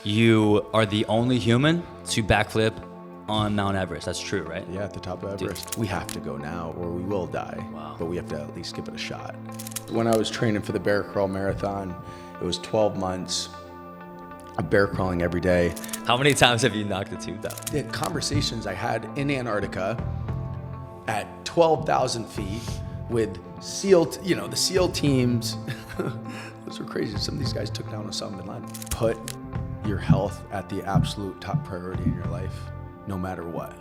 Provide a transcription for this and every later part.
You are the only human to backflip on Mount Everest. That's true, right? Yeah, at the top of Everest. Dude. We have to go now or we will die. Wow. But we have to at least give it a shot. When I was training for the bear crawl marathon, it was 12 months of bear crawling every day. How many times have you knocked the tooth out? The conversations I had in Antarctica at 12,000 feet with the SEAL teams. Those were crazy. Some of these guys took down Osama bin Laden. Put your health at the absolute top priority in your life, no matter what.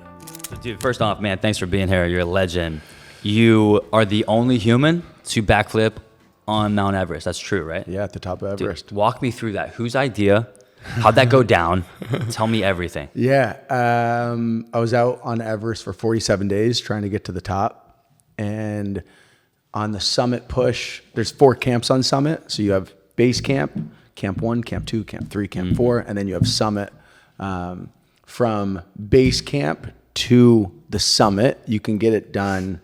So dude, first off, man, thanks for being here. You're a legend. You are the only human to backflip on Mount Everest. That's true, right? Yeah, at the top of Everest. Dude, walk me through that. Whose idea? How'd that go down? Tell me everything. Yeah, I was out on Everest for 47 days trying to get to the top. And on the summit push, there's 4 camps on summit. So you have base camp, camp 1, camp 2, camp 3, camp 4, and then you have summit. From base camp to the summit, you can get it done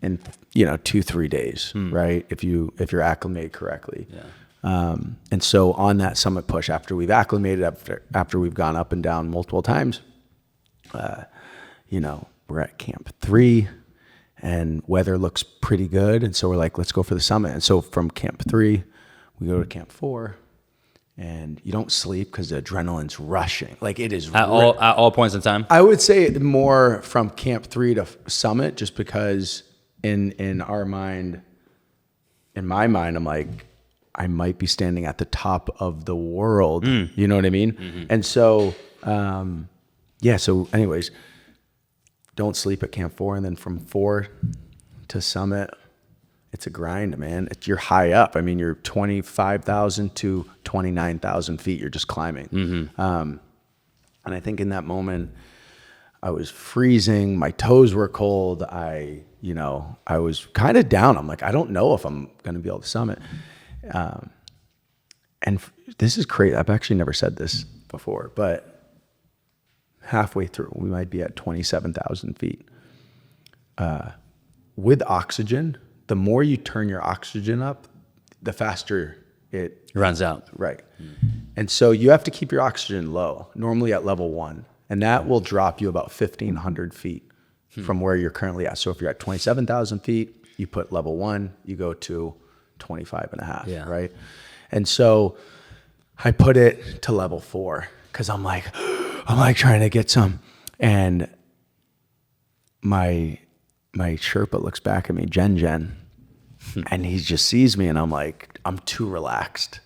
in 2-3 days, right? If you're acclimated correctly. Yeah. And so on that summit push, after we've acclimated, after we've gone up and down multiple times, we're at camp 3 and weather looks pretty good. And so we're like, let's go for the summit. And so from camp 3, we go to camp 4 and you don't sleep because the adrenaline's rushing. Like it is at all points in time. I would say more from camp 3 to summit, just because in my mind, I'm like, I might be standing at the top of the world. You know what I mean? Mm-hmm. And so, so anyways, don't sleep at camp 4. And then from 4 to summit, it's a grind, man. You're high up. I mean, you're 25,000 to 29,000 feet. You're just climbing. Mm-hmm. And I think in that moment, I was freezing. My toes were cold. I was kind of down. I'm like, I don't know if I'm going to be able to summit. And this is crazy. I've actually never said this before, but halfway through, we might be at 27,000 feet. With oxygen, the more you turn your oxygen up, the faster it runs out. Right. And so you have to keep your oxygen low, normally at level 1, and that will drop you about 1,500 feet from where you're currently at. So if you're at 27,000 feet, you put level 1, you go to 25 and a half, right? And so I put it to level 4 because I'm like trying to get some. And my Sherpa looks back at me, Jen, and he just sees me and I'm like, I'm too relaxed.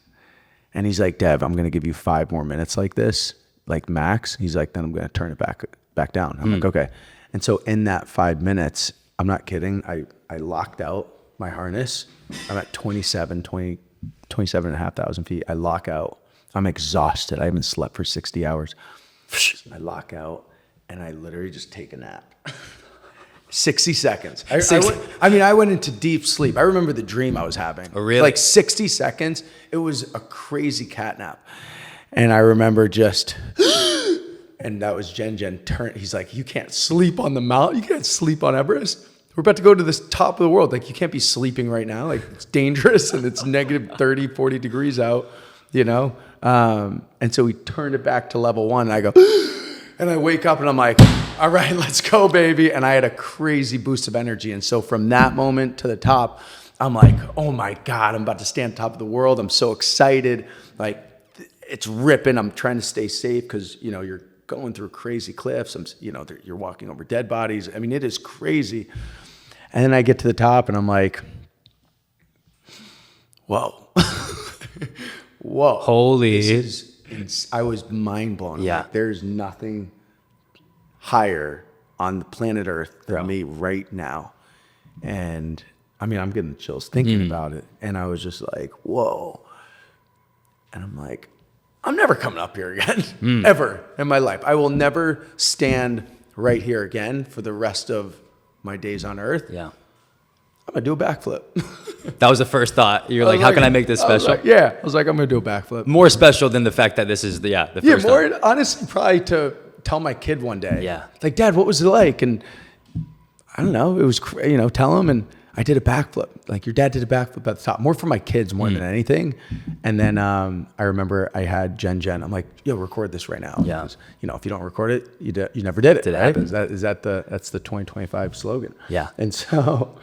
And he's like, Dev, I'm going to give you 5 more minutes like this, like max. He's like, then I'm going to turn it back down. I'm like, okay. And so in that 5 minutes, I'm not kidding, I locked out my harness. I'm at 27,500 feet. I lock out. I'm exhausted. I haven't slept for 60 hours. I lock out and I literally just take a nap. 60 seconds. I went into deep sleep. I remember the dream I was having. Oh, really? Like 60 seconds. It was a crazy cat nap. And I remember just, and that was Jen turn. He's like, you can't sleep on the mountain. You can't sleep on Everest. We're about to go to this top of the world. Like, you can't be sleeping right now. Like, it's dangerous and it's negative 30, 40 degrees out, And so we turned it back to level 1 and I go, and I wake up and I'm like, all right, let's go, baby. And I had a crazy boost of energy. And so from that moment to the top, I'm like, oh my God, I'm about to stand on top of the world. I'm so excited. Like, it's ripping. I'm trying to stay safe because, you're going through crazy cliffs. You're walking over dead bodies. I mean, it is crazy. And then I get to the top and I'm like, whoa. Whoa. Holy. I was mind blown. Yeah. Like, there's nothing higher on the planet Earth than me right now. And I mean, I'm getting chills thinking about it. And I was just like, whoa. And I'm like, I'm never coming up here again, ever in my life. I will never stand right here again for the rest of my days on Earth. Yeah. I'm going to do a backflip. That was the first thought. You're like, how can I make this special? I was like, I'm going to do a backflip. More special than the fact that this is the first more time. Honestly, probably to tell my kid one day. Yeah. Like, Dad, what was it like? And I don't know. It was, tell him. And I did a backflip. Like, your dad did a backflip at the top, more for my kids more than anything. And then I remember I had Jen. I'm like, yo, record this right now. Yeah. Because, you know, if you don't record it, you never did it. Did it right? happen? That's the 2025 slogan. Yeah. And so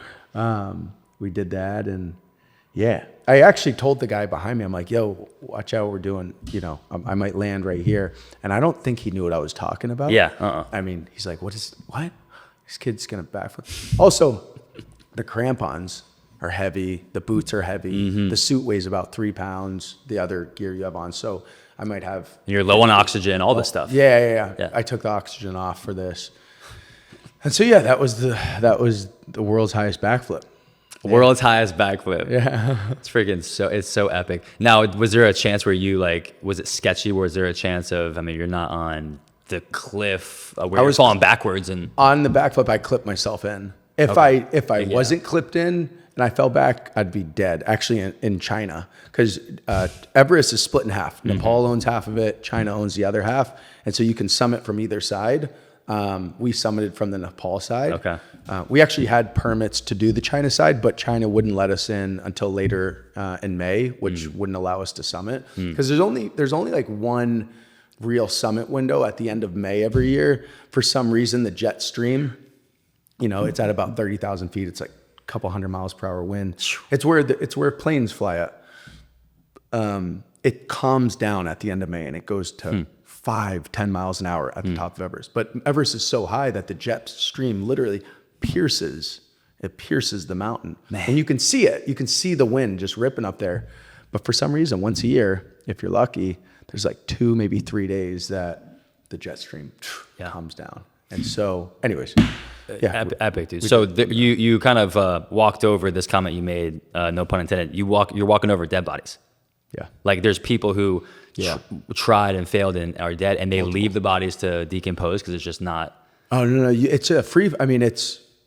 we did that, and yeah, I actually told the guy behind me, I'm like, yo, watch out what we're doing. You know, I might land right here. And I don't think he knew what I was talking about. Yeah. I mean, he's like, what? This kid's gonna backflip. Also, the crampons are heavy. The boots are heavy. The suit weighs about 3 pounds. The other gear you have on. So I might have. You're low on oxygen, all this stuff. Yeah. I took the oxygen off for this. And so, yeah, that was the world's highest backflip. World's highest backflip. Yeah. It's so epic. Now, was there a chance where you was it sketchy? Was there a chance of, you're not on the cliff where you're falling backwards and. On the backflip, I clipped myself in. If I wasn't clipped in and I fell back, I'd be dead. Actually, in China, because Everest is split in half. Nepal owns half of it. China owns the other half, and so you can summit from either side. We summited from the Nepal side. Okay. We actually had permits to do the China side, but China wouldn't let us in until later in May, which wouldn't allow us to summit, because there's only like one real summit window at the end of May every year. For some reason, the jet stream. You know, it's at about 30,000 feet. It's like a couple 100 miles per hour wind. It's where planes fly at. It calms down at the end of May, and it goes to 5-10 miles an hour at the top of Everest. But Everest is so high that the jet stream literally pierces the mountain. Man. And you can see it. You can see the wind just ripping up there. But for some reason, once a year, if you're lucky, there's like 2, maybe 3 days that the jet stream comes down. And so, anyways. Yeah, epic, dude. So you kind of walked over this comment you made, no pun intended. You're walking over dead bodies. Yeah. Like, there's people who tried and failed and are dead, and they leave the bodies to decompose because it's just not. Oh no! It's a free. I mean,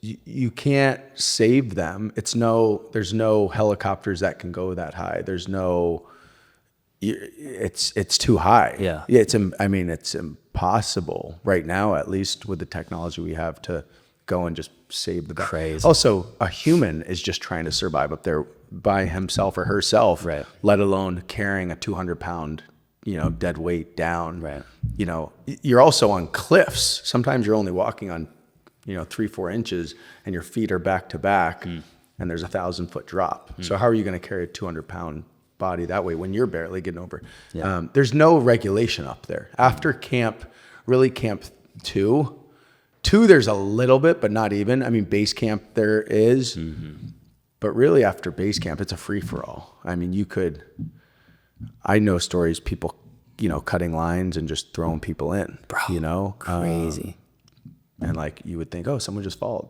you can't save them. There's no helicopters that can go that high. There's no. It's too high. Yeah. It's impossible right now, at least with the technology we have, to go and just save the. Crazy. Also, a human is just trying to survive up there by himself or herself, right? Let alone carrying a 200-pound, dead weight down. Right. You're also on cliffs. Sometimes you're only walking on, 3-4 inches, and your feet are back to back, and there's a 1,000-foot drop. So how are you going to carry a 200-pound body that way when you're barely getting over? Yeah. There's no regulation up there. After camp 2, there's a little bit, but not even. I mean, base camp there is, but really after base camp, it's a free for all. I mean, I know stories, people, cutting lines and just throwing people in, bro, crazy. And like, you would think, oh, someone just followed,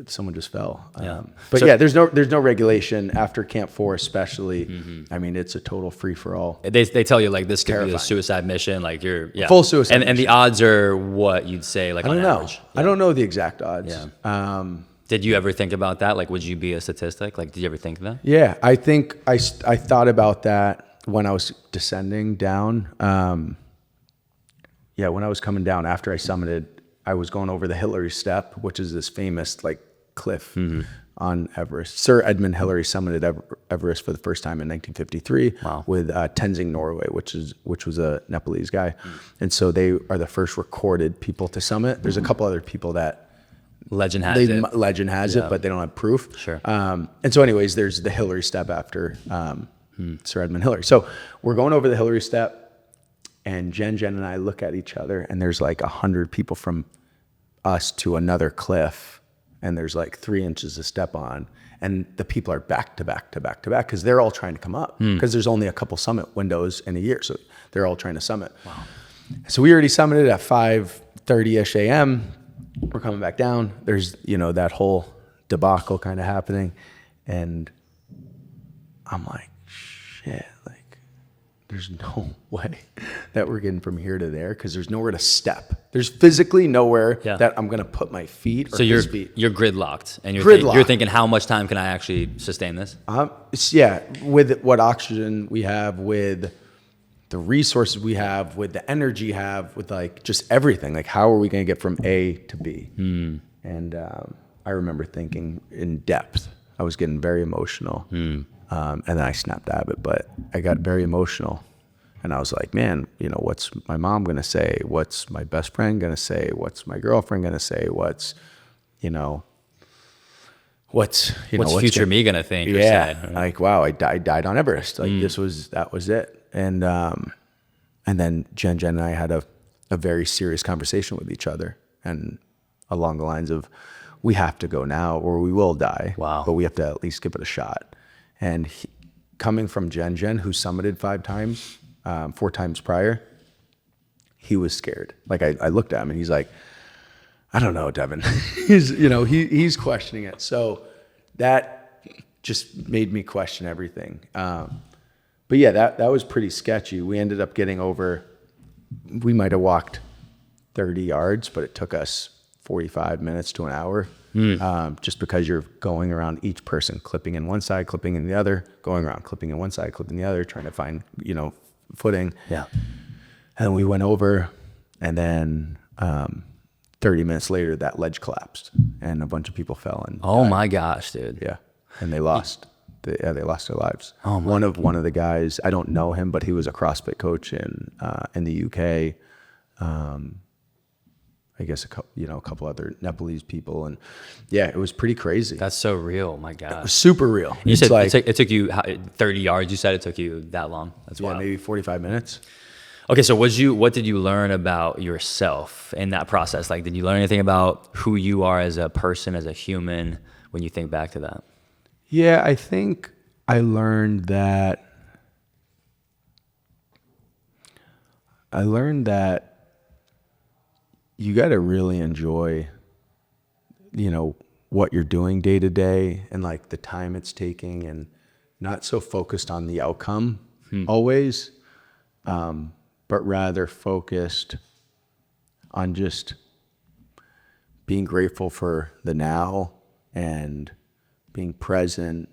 someone just fell. Yeah. But yeah, there's no regulation after Camp 4, especially. I mean, it's a total free for all. They tell you like this could be a suicide mission, like you're full suicide. And the odds are what you'd say, like, I don't on know. average. I don't know the exact odds. Yeah. Did you ever think about that? Like, would you be a statistic? Like, did you ever think of that? Yeah, I think I thought about that when I was descending down. When I was coming down after I summited, I was going over the Hillary Step, which is this famous like cliff on Everest. Sir Edmund Hillary summited Everest for the first time in 1953 with Tenzing Norgay, which was a Nepalese guy. And so they are the first recorded people to summit. There's a couple other people that legend has it, but they don't have proof. Sure. And so anyways, there's the Hillary Step after Sir Edmund Hillary. So we're going over the Hillary Step, and Jen and I look at each other, and there's like 100 people from us to another cliff, and there's like 3 inches to step on, and the people are back to back to back to back because they're all trying to come up because there's only a couple summit windows in a year, so they're all trying to summit. Wow. So we already summited at 5:30ish a.m. We're coming back down. There's that whole debacle kind of happening, and I'm like, shit, like there's no way that we're getting from here to there because there's nowhere to step. There's physically nowhere that I'm going to put my feet or his feet. You're gridlocked, and you're thinking, how much time can I actually sustain this? With what oxygen we have, with the resources we have, with the energy we have, with like just everything. Like, how are we going to get from A to B? And I remember thinking in depth. I was getting very emotional. And then I snapped out of it, but I got very emotional. And I was like, man, what's my mom going to say? What's my best friend going to say? What's my girlfriend going to say? What's future me going to think? Yeah. Or say, right? Like, wow, I died on Everest. Like that was it. And then Jen and I had a very serious conversation with each other, and along the lines of, we have to go now or we will die. Wow. But we have to at least give it a shot. And coming from Jen, who summited 4 times prior, he was scared. Like I looked at him and he's like, I don't know, Devon. he's questioning it. So that just made me question everything. But yeah, that was pretty sketchy. We ended up getting we might have walked 30 yards, but it took us 45 minutes to an hour. Just because you're going around each person, clipping in one side, clipping in the other, going around, clipping in one side, clipping the other, trying to find, footing. Yeah. And we went over, and then 30 minutes later, that ledge collapsed, and a bunch of people fell. And My gosh, dude. yeah, and they lost. They lost their lives. My. One of the guys, I don't know him, but he was a CrossFit coach in the UK. I guess a couple other Nepalese people, and yeah, it was pretty crazy. That's so real. My God. It was super real. You said it took you 30 yards. You said it took you that long. That's wild. Maybe 45 minutes. Okay, so what did you learn about yourself in that process? Like, did you learn anything about who you are as a person, as a human, when you think back to that? Yeah, I think I learned that. You got to really enjoy, what you're doing day to day, and like the time it's taking, and not so focused on the outcome always, but rather focused on just being grateful for the now and being present.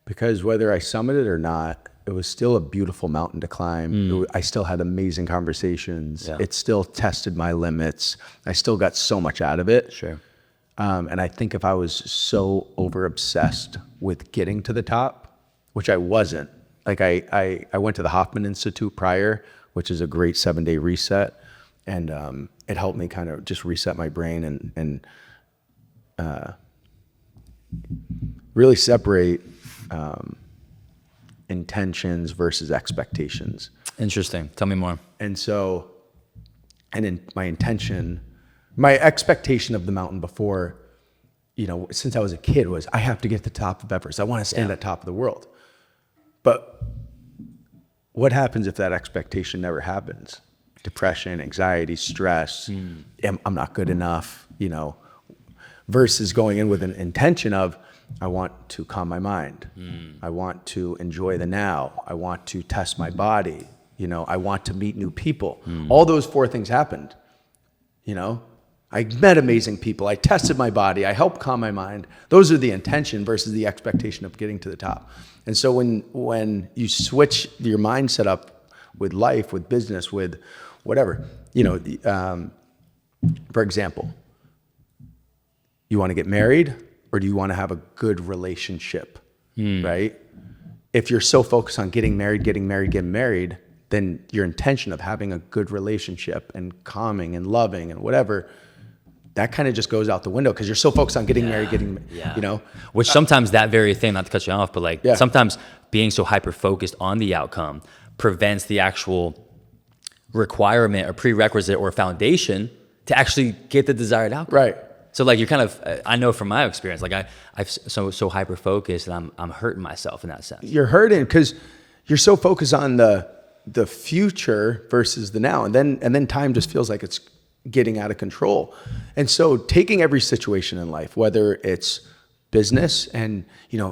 Because whether I summited or not, it was still a beautiful mountain to climb. I still had amazing conversations. Yeah. It still tested my limits. I still got so much out of it. Sure. And I think if I was so over obsessed with getting to the top, which I wasn't, like I went to the Hoffman Institute prior, which is a great 7-day reset. And it helped me kind of just reset my brain and really separate intentions versus expectations. Interesting. Tell me more. And in my expectation of the mountain before, since I was a kid, was I have to get to the top of Everest. I want to stand at top of the world. But what happens if that expectation never happens? Depression, anxiety, stress, I'm not good enough, versus going in with an intention of, I want to calm my mind. I want to enjoy the now. I want to test my body. I want to meet new people. All those 4 things happened. I met amazing people. I tested my body. I helped calm my mind. Those are the intention versus the expectation of getting to the top. And so when you switch your mindset up with life, with business, with whatever, for example, you want to get married, or do you want to have a good relationship, right? If you're so focused on getting married, then your intention of having a good relationship and calming and loving and whatever, that kind of just goes out the window because you're so focused on getting married, Which sometimes that very thing, not to cut you off, but sometimes being so hyper-focused on the outcome prevents the actual requirement or prerequisite or foundation to actually get the desired outcome. Right. So like you're kind of, I know from my experience, like I've so hyper focused and I'm hurting myself in that sense. You're hurting because you're so focused on the future versus the now, and then time just feels like it's getting out of control. And so taking every situation in life, whether it's business and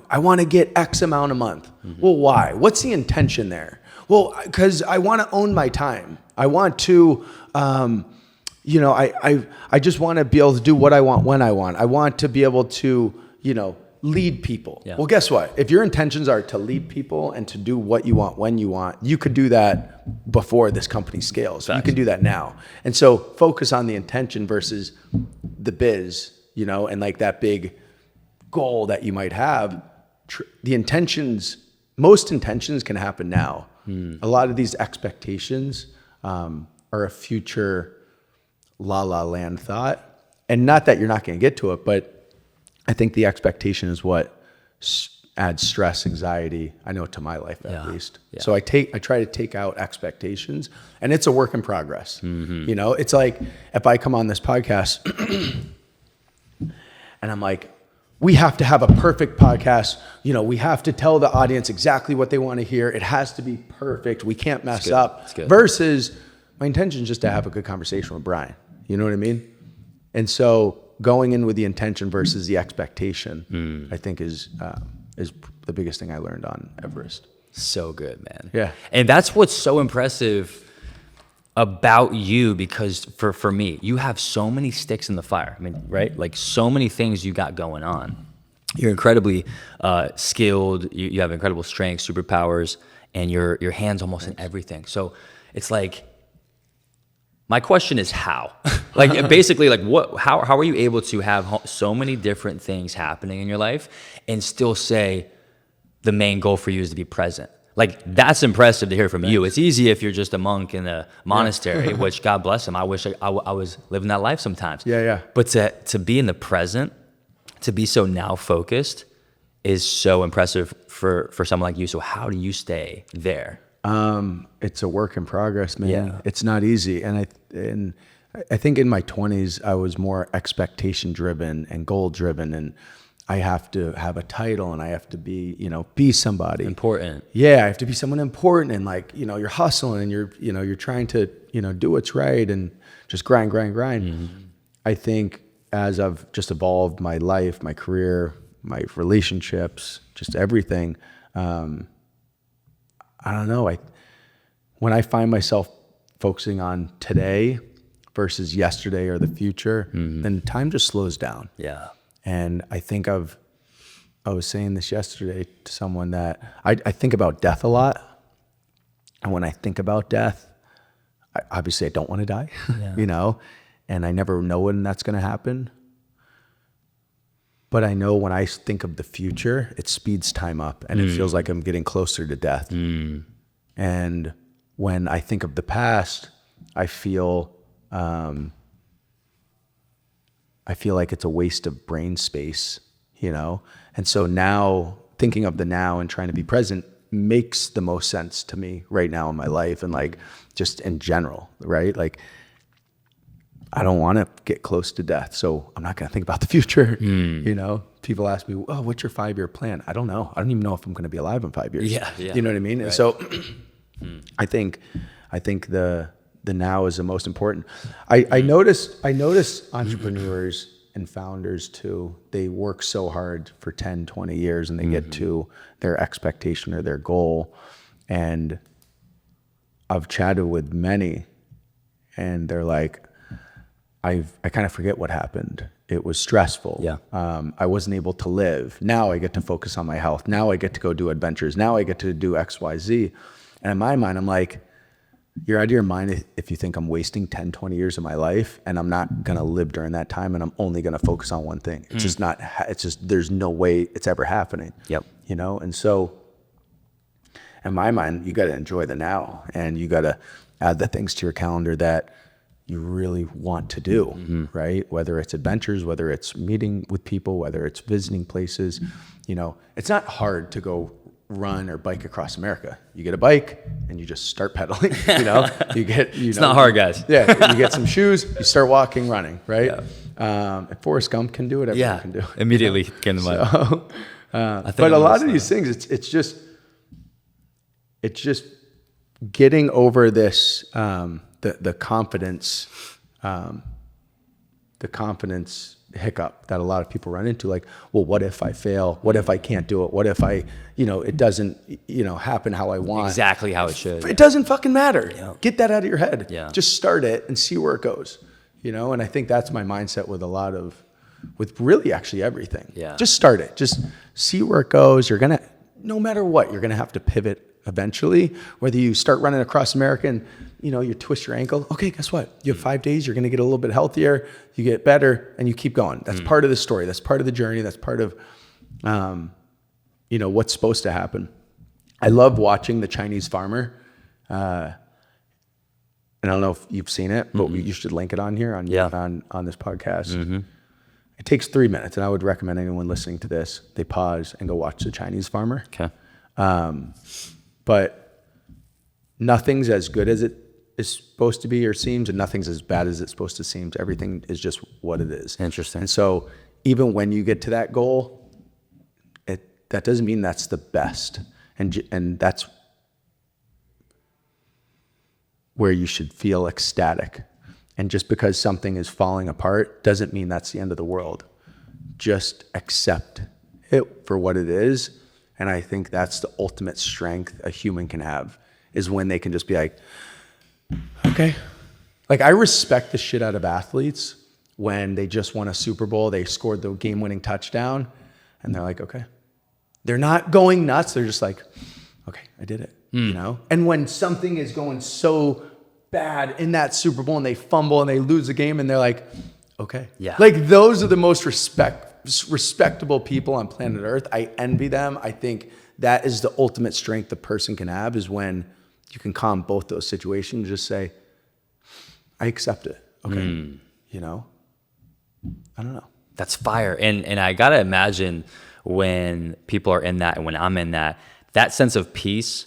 I want to get X amount a month. Well, why? What's the intention there? Well, because I want to own my time. I want to. I just want to be able to do what I want when I want. I want to be able to, lead people. Yeah. Well, guess what? If your intentions are to lead people and to do what you want when you want, you could do that before this company scales. Facts. You can do that now. And so focus on the intention versus the biz, and like that big goal that you might have, most intentions can happen now. A lot of these expectations are a future la la land thought. And not that you're not going to get to it, but I think the expectation is what adds stress, anxiety. I know to my life at least. Yeah. So I try to take out expectations, and it's a work in progress. It's like if I come on this podcast and I'm like, we have to have a perfect podcast. We have to tell the audience exactly what they want to hear. It has to be perfect. We can't mess up. Versus my intention is just to have a good conversation with Brian. You know what I mean? And so going in with the intention versus the expectation, I think is the biggest thing I learned on Everest. So good, man. Yeah. And that's what's so impressive about you, because for me, you have so many sticks in the fire. I mean, right? Like so many things you got going on. You're incredibly skilled. You have incredible strength, superpowers, and your hands almost in everything. So it's like, my question is how? Like basically, like how are you able to have so many different things happening in your life and still say the main goal for you is to be present? Like that's impressive to hear from you. It's easy if you're just a monk in a monastery, which God bless him. I wish I was living that life sometimes. Yeah. But to be in the present, to be so now focused is so impressive for someone like you. So how do you stay there? It's a work in progress, man. Yeah. It's not easy. And I think in my 20s, I was more expectation driven and goal driven, and I have to have a title and I have to be somebody important. Yeah. I have to be someone important, and like, you're hustling and you're trying to, do what's right and just grind. I think as I've just evolved my life, my career, my relationships, just everything, I don't know. When I find myself focusing on today versus yesterday or the future, then time just slows down. Yeah. And I think I was saying this yesterday to someone that I think about death a lot. And when I think about death, obviously I don't want to die, and I never know when that's going to happen. But I know when I think of the future, it speeds time up and it feels like I'm getting closer to death. And when I think of the past, I feel like it's a waste of brain space, And so now thinking of the now and trying to be present makes the most sense to me right now in my life, and like just in general, right? Like I don't want to get close to death, so I'm not going to think about the future. People ask me, "Oh, what's your 5-year plan?" I don't know. I don't even know if I'm going to be alive in 5 years. Yeah. You know what I mean? Right. And so I think the now is the most important. I notice entrepreneurs and founders too, they work so hard for 10, 20 years and they get to their expectation or their goal. And I've chatted with many and they're like, I kind of forget what happened. It was stressful. Yeah. I wasn't able to live. Now I get to focus on my health. Now I get to go do adventures. Now I get to do X, Y, Z. And in my mind, I'm like, you're out of your mind if you think I'm wasting 10, 20 years of my life and I'm not going to live during that time and I'm only going to focus on one thing. It's just not, there's no way it's ever happening. Yep. And so in my mind, you got to enjoy the now and you got to add the things to your calendar that you really want to do, right? Whether it's adventures, whether it's meeting with people, whether it's visiting places, it's not hard to go run or bike across America. You get a bike and you just start pedaling, it's not hard, guys. Yeah. You get some shoes, you start walking, running, right? Yeah. If Forrest Gump can do it, everyone can do it. Immediately get in the mind. But a lot of these things, it's just getting over this, the confidence hiccup that a lot of people run into. Like, well, what if I fail? What if I can't do it? What if it doesn't, happen how I want? Exactly how it should. It doesn't fucking matter. Yeah. Get that out of your head. Yeah. Just start it and see where it goes, and I think that's my mindset with really actually everything. Yeah. Just start it. Just see where it goes. No matter what, you're going to have to pivot eventually, whether you start running across America and, you twist your ankle. Okay, guess what? You have 5 days, you're going to get a little bit healthier, you get better, and you keep going. That's part of the story. That's part of the journey. That's part of, what's supposed to happen. I love watching the Chinese farmer. And I don't know if you've seen it, but you should link it on here on this podcast. It takes 3 minutes, and I would recommend anyone listening to this, they pause and go watch the Chinese farmer. Okay. But nothing's as good as it is supposed to be or seems, and nothing's as bad as it's supposed to seem. Everything is just what it is. Interesting. And so even when you get to that goal, that doesn't mean that's the best. And that's where you should feel ecstatic. And just because something is falling apart doesn't mean that's the end of the world. Just accept it for what it is. And I think that's the ultimate strength a human can have, is when they can just be like, okay. Like, I respect the shit out of athletes when they just won a Super Bowl, they scored the game-winning touchdown, and they're like, okay. They're not going nuts. They're just like, okay, I did it, And when something is going so bad in that Super Bowl and they fumble and they lose the game and they're like, okay. Yeah. Like, those are the most respectable people on planet Earth. I envy them. I think that is the ultimate strength a person can have, is when you can calm both those situations, just say, I accept it. Okay. I don't know. That's fire. And I got to imagine when people are in that, and when I'm in that sense of peace,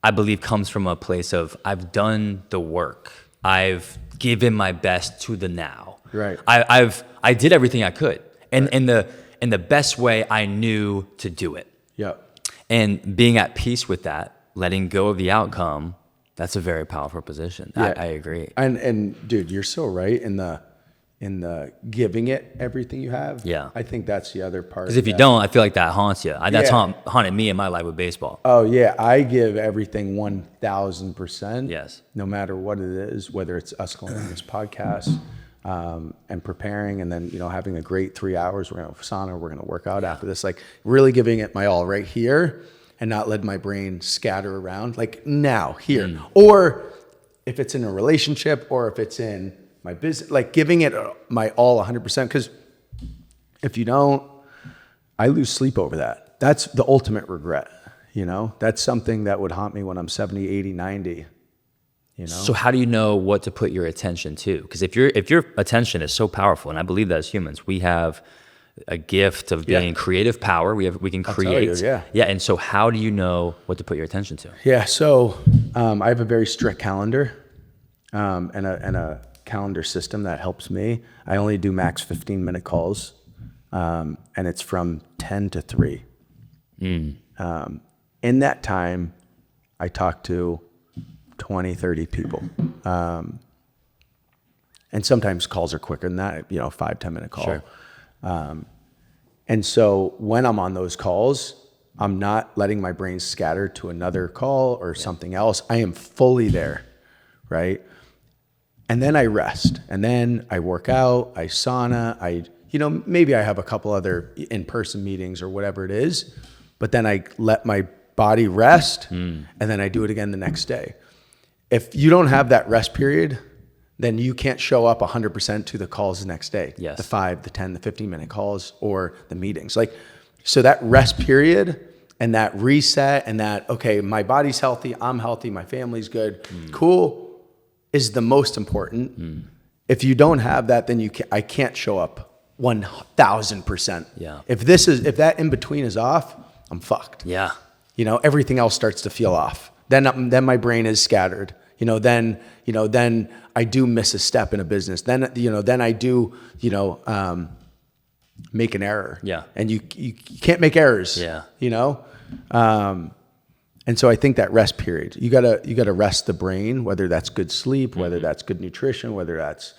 I believe, comes from a place of, I've done the work. I've given my best to the now. Right. I did everything I could. And in the best way I knew to do it. Yep. And being at peace with that, letting go of the outcome, that's a very powerful position. Yeah. I agree. And dude, you're so right in the giving it everything you have. Yeah. I think that's the other part. Because if you don't, I feel like that haunts you. That's haunted me in my life with baseball. Oh yeah. I give everything 1,000%. Yes. No matter what it is, whether it's us going on this podcast, and preparing, and then, having a great 3 hours, we're going to sauna, we're going to work out after this, like really giving it my all right here, and not let my brain scatter around, like now here. Or if it's in a relationship, or if it's in my business, like giving it my all 100%. Because if you don't, I lose sleep over that. That's the ultimate regret. That's something that would haunt me when I'm 70, 80, 90. So how do you know what to put your attention to? Because if your attention is so powerful, and I believe that as humans, we have a gift of being creative power. We can create. Yeah. And so how do you know what to put your attention to? Yeah. So I have a very strict calendar, and a calendar system that helps me. I only do max 15-minute calls, and it's from 10 to 3. In that time, I talk to 20, 30 people. And sometimes calls are quicker than that, 5-10 minute call. Sure. And so when I'm on those calls, I'm not letting my brain scatter to another call or something else. I am fully there, right? And then I rest, and then I work out, I sauna, maybe I have a couple other in-person meetings or whatever it is, but then I let my body rest, and then I do it again the next day. If you don't have that rest period, then you can't show up 100% to the calls the next day. Yes. The 5, the 10, the 15-minute calls, or the meetings. So that rest period and that reset and that, okay, my body's healthy, I'm healthy, my family's good, cool, is the most important. If you don't have that, then I can't show up 1,000%. Yeah. If that in between is off, I'm fucked. Yeah. Everything else starts to feel off. Then my brain is scattered. Then I do miss a step in a business. Then I do, make an error. Yeah. And you can't make errors. Yeah. And so I think that rest period, you gotta rest the brain, whether that's good sleep, whether that's good nutrition, whether that's,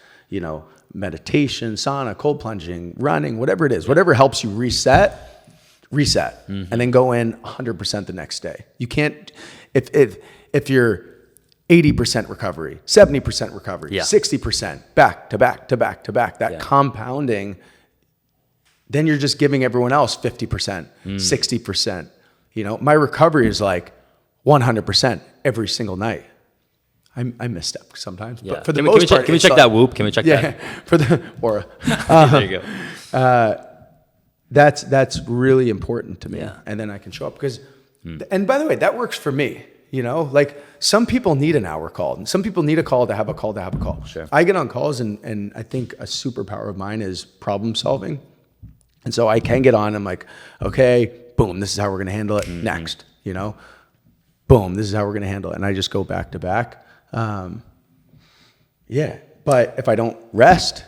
meditation, sauna, cold plunging, running, whatever it is, whatever helps you reset, and then go in 100% the next day. You can't, if you're 80% recovery, 70% recovery, 60% back to back to back to back, that compounding, then you're just giving everyone else 50%, 60%. My recovery is like 100% every single night. I misstep sometimes, Yeah. but for the Can we most part, can we check that whoop? Can we check that? For the aura. There you go. That's really important to me. Yeah. And then I can show up because, and by the way, that works for me. You know, like some people need an hour call, and some people need a call to have a call to have a call. Sure. I get on calls, and I think a superpower of mine is problem solving. And so I can get on. I'm like, okay, boom, this is how we're going to handle it. Next, you know, boom, this is how we're going to handle it. And I just go back to back. Yeah. But if I don't rest,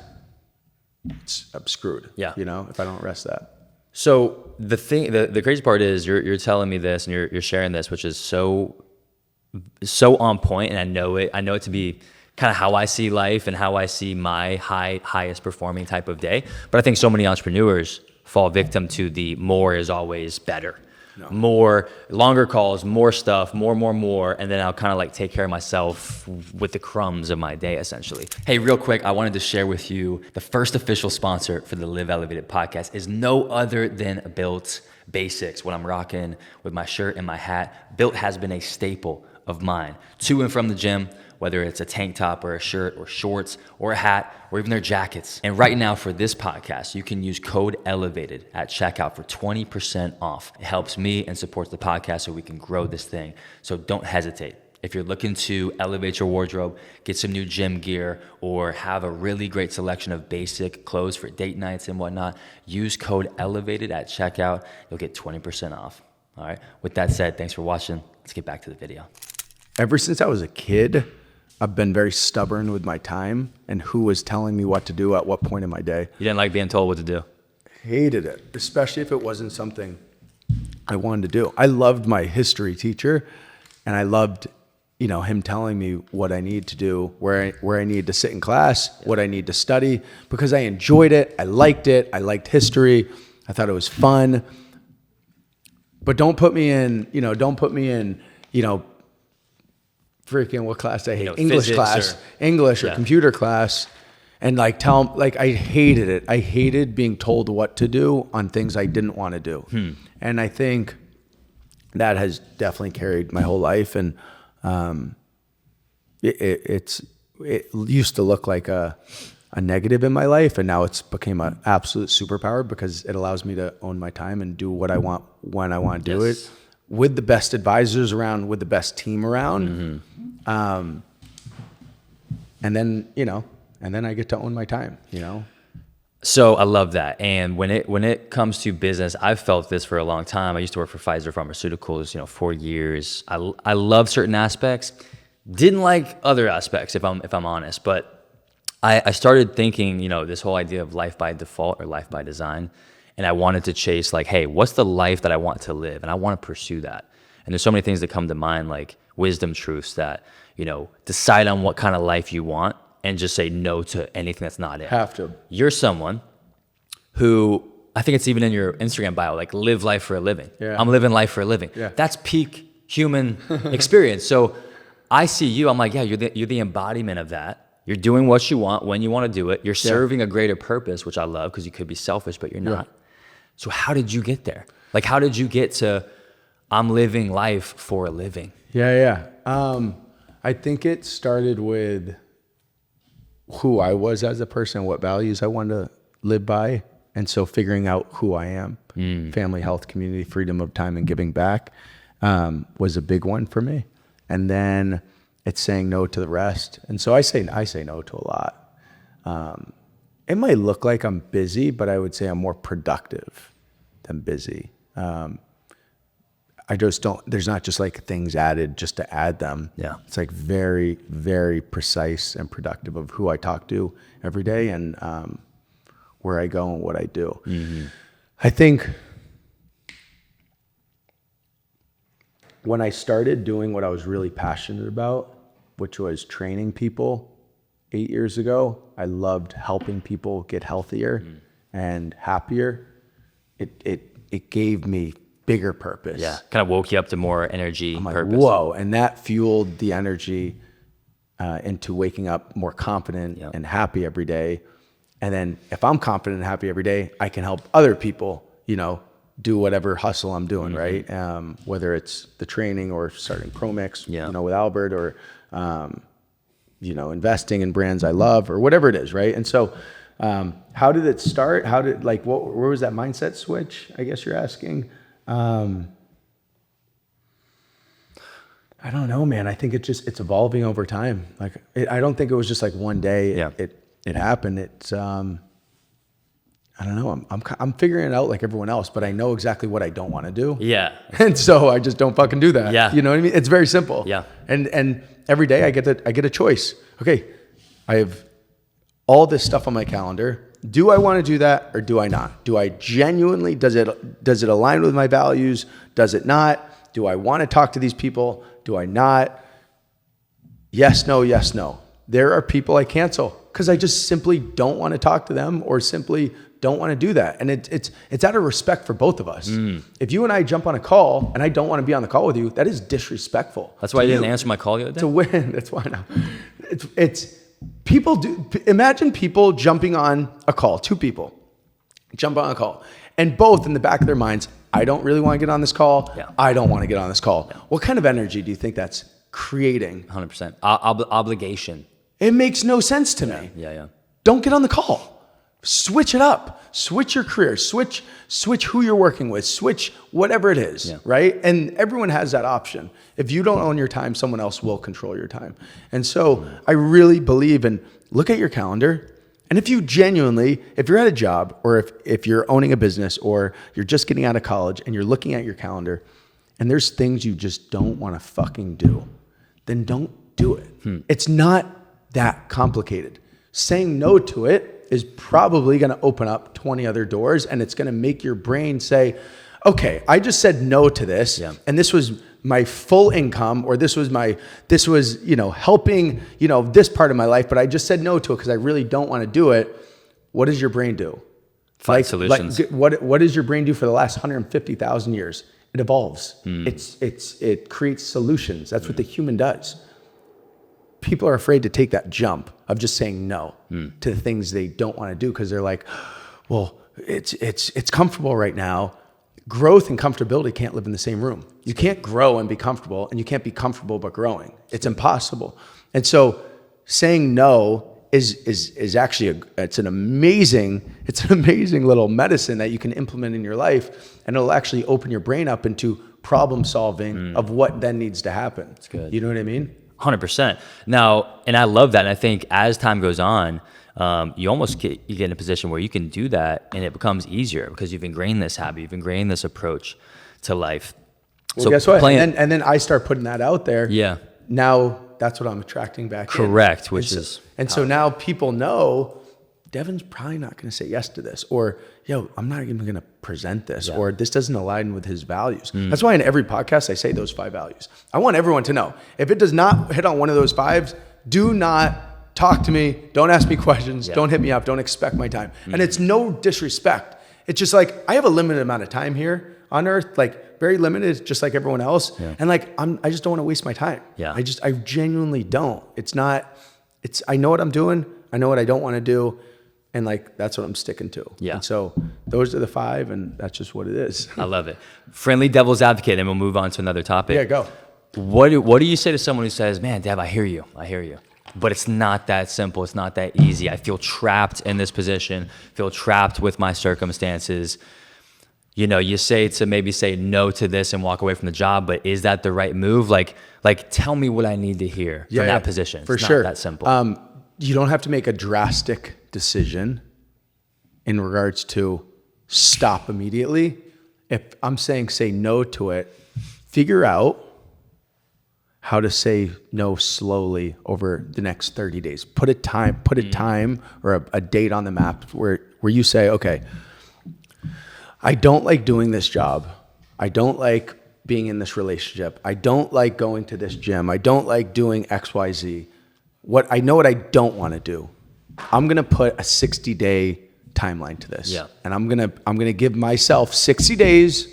I'm screwed. Yeah. You know, if I don't rest that. So the crazy part is you're telling me this and you're sharing this, which is so on point, and I know it to be kind of how I see life and how I see my highest performing type of day. But I think so many entrepreneurs fall victim to the more is always better. No. More, longer calls, more stuff, more, and then I'll kind of like take care of myself with the crumbs of my day, essentially. Hey, real quick, I wanted to share with you the first official sponsor for the Live Elevated podcast is no other than Built Basics. What I'm rocking with my shirt and my hat, Built has been a staple of mine to and from the gym, whether it's a tank top or a shirt or shorts or a hat or even their jackets. And right now for this podcast, you can use code ELEVATED at checkout for 20% off. It helps me and supports the podcast so we can grow this thing. So don't hesitate. If you're looking to elevate your wardrobe, get some new gym gear, or have a really great selection of basic clothes for date nights and whatnot, use code ELEVATED at checkout. You'll get 20% off. All right. With that said, thanks for watching. Let's get back to the video. Ever since I was a kid, I've been very stubborn with my time and who was telling me what to do at what point in my day. You didn't like being told what to do? Hated it, especially if it wasn't something I wanted to do. I loved my history teacher, and I loved, you know, him telling me what I need to do, where I need to sit in class, what I need to study, because I enjoyed it. I liked history. I thought it was fun. But don't put me in, freaking what class I hate, English class, English or computer class, and like I hated it. I hated being told what to do on things I didn't want to do. And I think that has definitely carried my whole life. And it used to look like a negative in my life, and now it's became an absolute superpower because it allows me to own my time and do what I want when I want to do it, with the best advisors around, with the best team around. And then I get to own my time, you know? So I love that. And when it comes to business, I've felt this for a long time. I used to work for Pfizer Pharmaceuticals, 4 years. I love certain aspects, didn't like other aspects, if I'm honest. But I started thinking, this whole idea of life by default or life by design. And I wanted to chase like, hey, what's the life that I want to live? And I want to pursue that. And there's so many things that come to mind, like wisdom truths that, decide on what kind of life you want and just say no to anything that's not it. Have to. You're someone who, I think it's even in your Instagram bio, like live life for a living. Yeah. I'm living life for a living. Yeah. That's peak human experience. So I see you, I'm like, yeah, you're the embodiment of that. You're doing what you want when you want to do it. You're serving a greater purpose, which I love because you could be selfish, but you're not. So how did you get there? Like, how did you get to, I'm living life for a living? Yeah. I think it started with who I was as a person, what values I wanted to live by. And so figuring out who I am, family, health, community, freedom of time, and giving back was a big one for me. And then it's saying no to the rest. And so I say no to a lot. It might look like I'm busy, but I would say I'm more productive than busy. I just don't, there's not just like things added just to add them. Yeah. It's like very, very precise and productive of who I talk to every day and where I go and what I do. Mm-hmm. I think when I started doing what I was really passionate about, which was training people 8 years ago, I loved helping people get healthier and happier. It gave me bigger purpose. Yeah, kind of woke you up to more energy, I'm like, purpose. Whoa, and that fueled the energy into waking up more confident and happy every day. And then if I'm confident and happy every day, I can help other people, do whatever hustle I'm doing, right? Whether it's the training or starting ProMix, with Albert, or, investing in brands I love, or whatever it is, right? And so, how did it start? Where was that mindset switch? I guess you're asking. I don't know, man. I think it's evolving over time. I don't think it was just like one day it happened. It's, I don't know. I'm figuring it out like everyone else, but I know exactly what I don't want to do. Yeah. And so I just don't fucking do that. Yeah. You know what I mean? It's very simple. Yeah. And every day I get a choice. Okay. I have all this stuff on my calendar. Do I want to do that or do I not? Do I genuinely, does it align with my values? Does it not? Do I want to talk to these people? Do I not? Yes, no, yes, no. There are people I cancel because I just simply don't want to talk to them, or simply don't want to do that. And it's out of respect for both of us. If you and I jump on a call and I don't want to be on the call with you, that is disrespectful. That's why you didn't answer my call the other day? To win. That's why now. It's people do. Imagine people jumping on a call, two people jump on a call, and both in the back of their minds, I don't really want to get on this call. Yeah. I don't want to get on this call. Yeah. What kind of energy do you think that's creating? 100%. Obligation. It makes no sense to me. Yeah. Don't get on the call. Switch it up. Switch your career. Switch who you're working with. Switch whatever it is, right? And everyone has that option. If you don't own your time, someone else will control your time. And so I really believe in, look at your calendar. And if you genuinely, if you're at a job, or if you're owning a business, or you're just getting out of college and you're looking at your calendar and there's things you just don't want to fucking do, then don't do it. It's not that complicated. Saying no to it is probably going to open up 20 other doors, and it's going to make your brain say, okay, I just said no to this, and this was my full income, or this was helping, this part of my life, but I just said no to it because I really don't want to do it. What does your brain do? Find solutions. What does your brain do for the last 150,000 years? It evolves. It creates solutions. That's what the human does. People are afraid to take that jump of just saying no to the things they don't want to do, because they're like, well, it's comfortable right now. Growth and comfortability can't live in the same room. You can't grow and be comfortable, and you can't be comfortable but growing. It's impossible. And so saying no is actually it's an amazing little medicine that you can implement in your life, and it'll actually open your brain up into problem solving of what then needs to happen. That's good. You know what I mean? 100%. Now, and I love that. And I think as time goes on, you get in a position where you can do that, and it becomes easier because you've ingrained this habit, you've ingrained this approach to life. Well, so guess what? And then I start putting that out there. Yeah. Now that's what I'm attracting back. Correct. In. So now people know Devon's probably not going to say yes to this, or I'm not even going to present this, or this doesn't align with his values. That's why in every podcast I say those 5 values. I want everyone to know, if it does not hit on one of those 5, do not talk to me. Don't ask me questions. Don't hit me up. Don't expect my time. And it's no disrespect. It's just like, I have a limited amount of time here on earth, like very limited, just like everyone else. Yeah. And like, I just don't want to waste my time. Yeah. I genuinely don't. I know what I'm doing. I know what I don't want to do. And like, that's what I'm sticking to. Yeah. And so those are the 5, and that's just what it is. I love it. Friendly devil's advocate, and we'll move on to another topic. Yeah, go. What do you say to someone who says, man, Dev, I hear you. But it's not that simple. It's not that easy. I feel trapped in this position, feel trapped with my circumstances. You say to maybe say no to this and walk away from the job, but is that the right move? Like tell me what I need to hear from that position. For it's sure. Not that simple. You don't have to make a drastic decision in regards to stop immediately. If I'm saying say no to it, figure out how to say no slowly over the next 30 days. Put a time or a date on the map where you say, okay, I don't like doing this job. I don't like being in this relationship. I don't like going to this gym. I don't like doing XYZ. I know what I don't want to do. I'm going to put a 60-day timeline to this. Yeah. And I'm going to give myself 60 days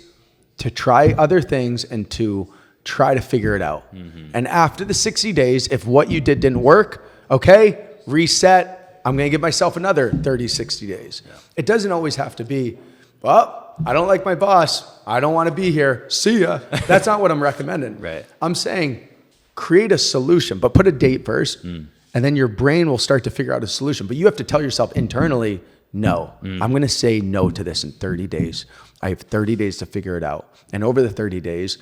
to try other things and to try to figure it out. Mm-hmm. And after the 60 days, if what you did didn't work, okay, reset. I'm going to give myself another 30, 60 days. Yeah. It doesn't always have to be, well, I don't like my boss. I don't want to be here. See ya. That's not what I'm recommending. Right. I'm saying create a solution, but put a date first. And then your brain will start to figure out a solution. But you have to tell yourself internally, no, I'm going to say no to this in 30 days. I have 30 days to figure it out. And over the 30 days,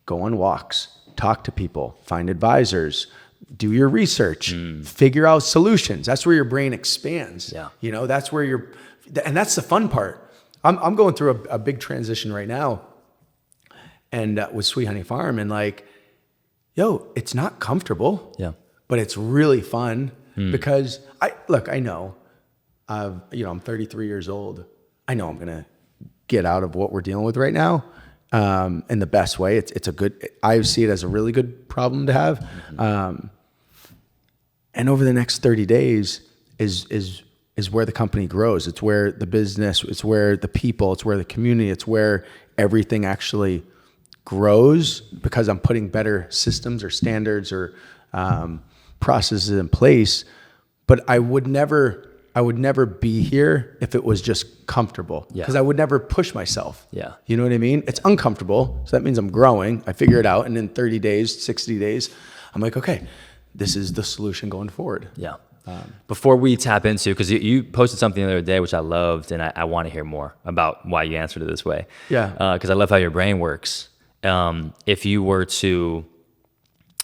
go on walks, talk to people, find advisors, do your research, figure out solutions. That's where your brain expands. Yeah. You know, that's where and that's the fun part. I'm going through a big transition right now, and with Sweet Honey Farm, and like, yo, it's not comfortable. Yeah. But it's really fun because I know, I'm 33 years old. I know I'm gonna get out of what we're dealing with right now. In the best way. I see it as a really good problem to have. And over the next 30 days is where the company grows. It's where the business, it's where the people, it's where the community, it's where everything actually grows, because I'm putting better systems or standards or processes in place. But I would never be here if it was just comfortable, because I would never push myself. Yeah. You know what I mean? It's uncomfortable. So that means I'm growing. I figure it out. And in 30 days, 60 days, I'm like, okay, this is the solution going forward. Yeah. Before we tap into, because you posted something the other day, which I loved, and I want to hear more about why you answered it this way. Yeah. Because I love how your brain works. If you were to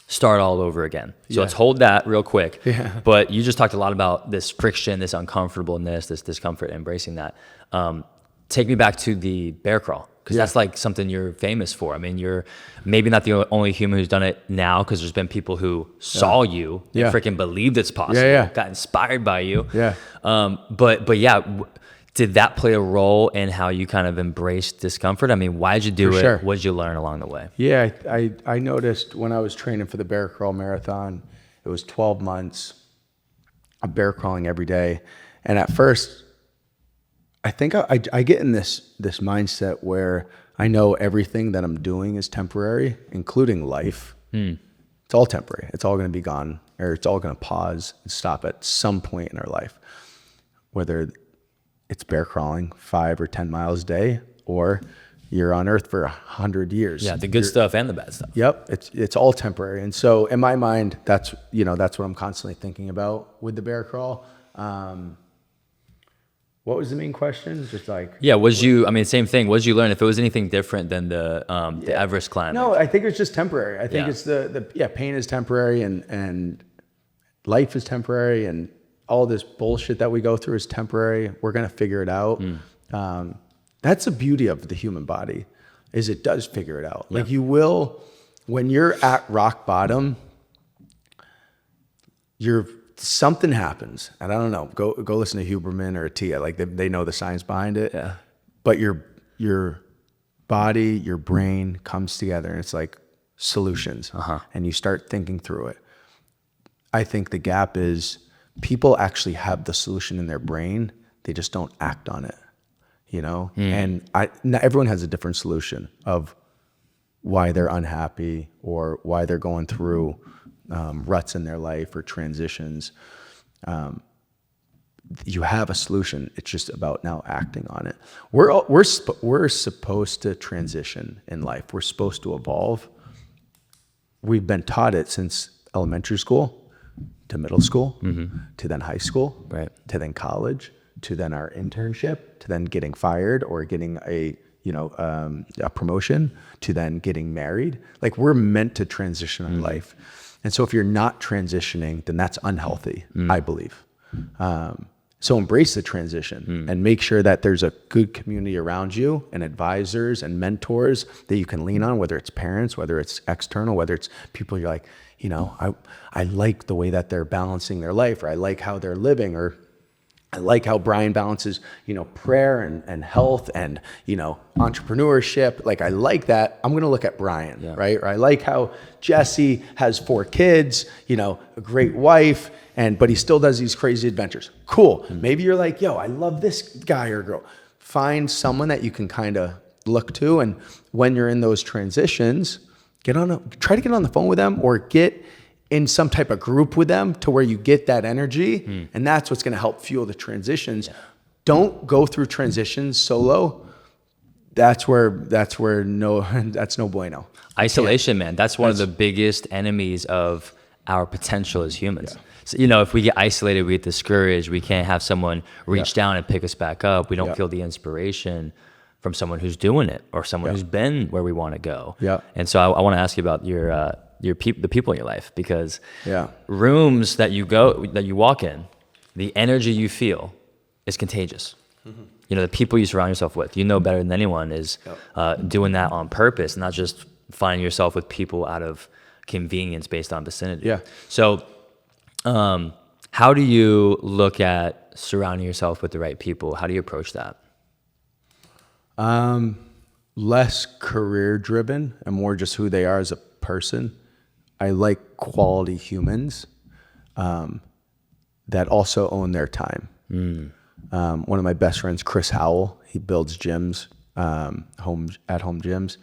start all over again. So let's hold that real quick. Yeah. But you just talked a lot about this friction, this uncomfortableness, this discomfort, embracing that. Take me back to the bear crawl, because that's like something you're famous for. I mean, you're maybe not the only human who's done it now, because there's been people who saw you and freaking believed it's possible, got inspired by you. Yeah. But yeah, did that play a role in how you kind of embraced discomfort? I mean, why did you do it? Sure. What did you learn along the way? Yeah, I noticed when I was training for the bear crawl marathon, it was 12 months of bear crawling every day. And at first, I think I get in this mindset where I know everything that I'm doing is temporary, including life. It's all temporary. It's all going to be gone, or it's all going to pause and stop at some point in our life, whether it's bear crawling 5 or 10 miles a day, or you're on earth for 100 years. Yeah, the good stuff and the bad stuff. Yep, it's all temporary. And so in my mind, that's what I'm constantly thinking about with the bear crawl. What was the main question? Just like, same thing. What did you learn? If it was anything different than the Everest climb? No, I think it's just temporary. I think it's the pain is temporary, and life is temporary, and all this bullshit that we go through is temporary. We're going to figure it out. That's the beauty of the human body, is it does figure it out. Like you will, when you're at rock bottom, something happens. And I don't know, go listen to Huberman or Tia. Like they know the science behind it. Yeah. But your body, your brain comes together, and it's like solutions. And you start thinking through it. I think the gap is people actually have the solution in their brain. They just don't act on it, And not everyone has a different solution of why they're unhappy or why they're going through ruts in their life or transitions. You have a solution. It's just about now acting on it. We're supposed to transition in life. We're supposed to evolve. We've been taught it since elementary school to middle school, to then high school, to then college, to then our internship, to then getting fired or getting a promotion, to then getting married. Like we're meant to transition in life. And so if you're not transitioning, then that's unhealthy, I believe. So embrace the transition and make sure that there's a good community around you and advisors and mentors that you can lean on, whether it's parents, whether it's external, whether it's people you're like, I like the way that they're balancing their life, or I like how they're living, or I like how Brian balances, prayer and health and, entrepreneurship. Like I like that. I'm going to look at Brian, right? Or I like how Jesse has 4 kids, a great wife, but he still does these crazy adventures. Cool. Maybe you're like, yo, I love this guy or girl. Find someone that you can kind of look to. And when you're in those transitions, try to get on the phone with them, or get in some type of group with them to where you get that energy. And that's what's going to help fuel the transitions. Don't go through transitions solo. that's no bueno. Isolation, man. That's one of the biggest enemies of our potential as humans. So, you know, if we get isolated, we get discouraged, we can't have someone reach down and pick us back up. We don't feel the inspiration from someone who's doing it or someone who's been where we want to go. Yeah. And so I want to ask you about the people in your life, because rooms that you walk in, the energy you feel is contagious. Mm-hmm. You know, the people you surround yourself with, you know better than anyone, is doing that on purpose, not just finding yourself with people out of convenience based on vicinity. Yeah. So, how do you look at surrounding yourself with the right people? How do you approach that? Less career driven and more just who they are as a person. I like quality humans that also own their time. One of my best friends, Chris Howell, he builds gyms, at-home gyms.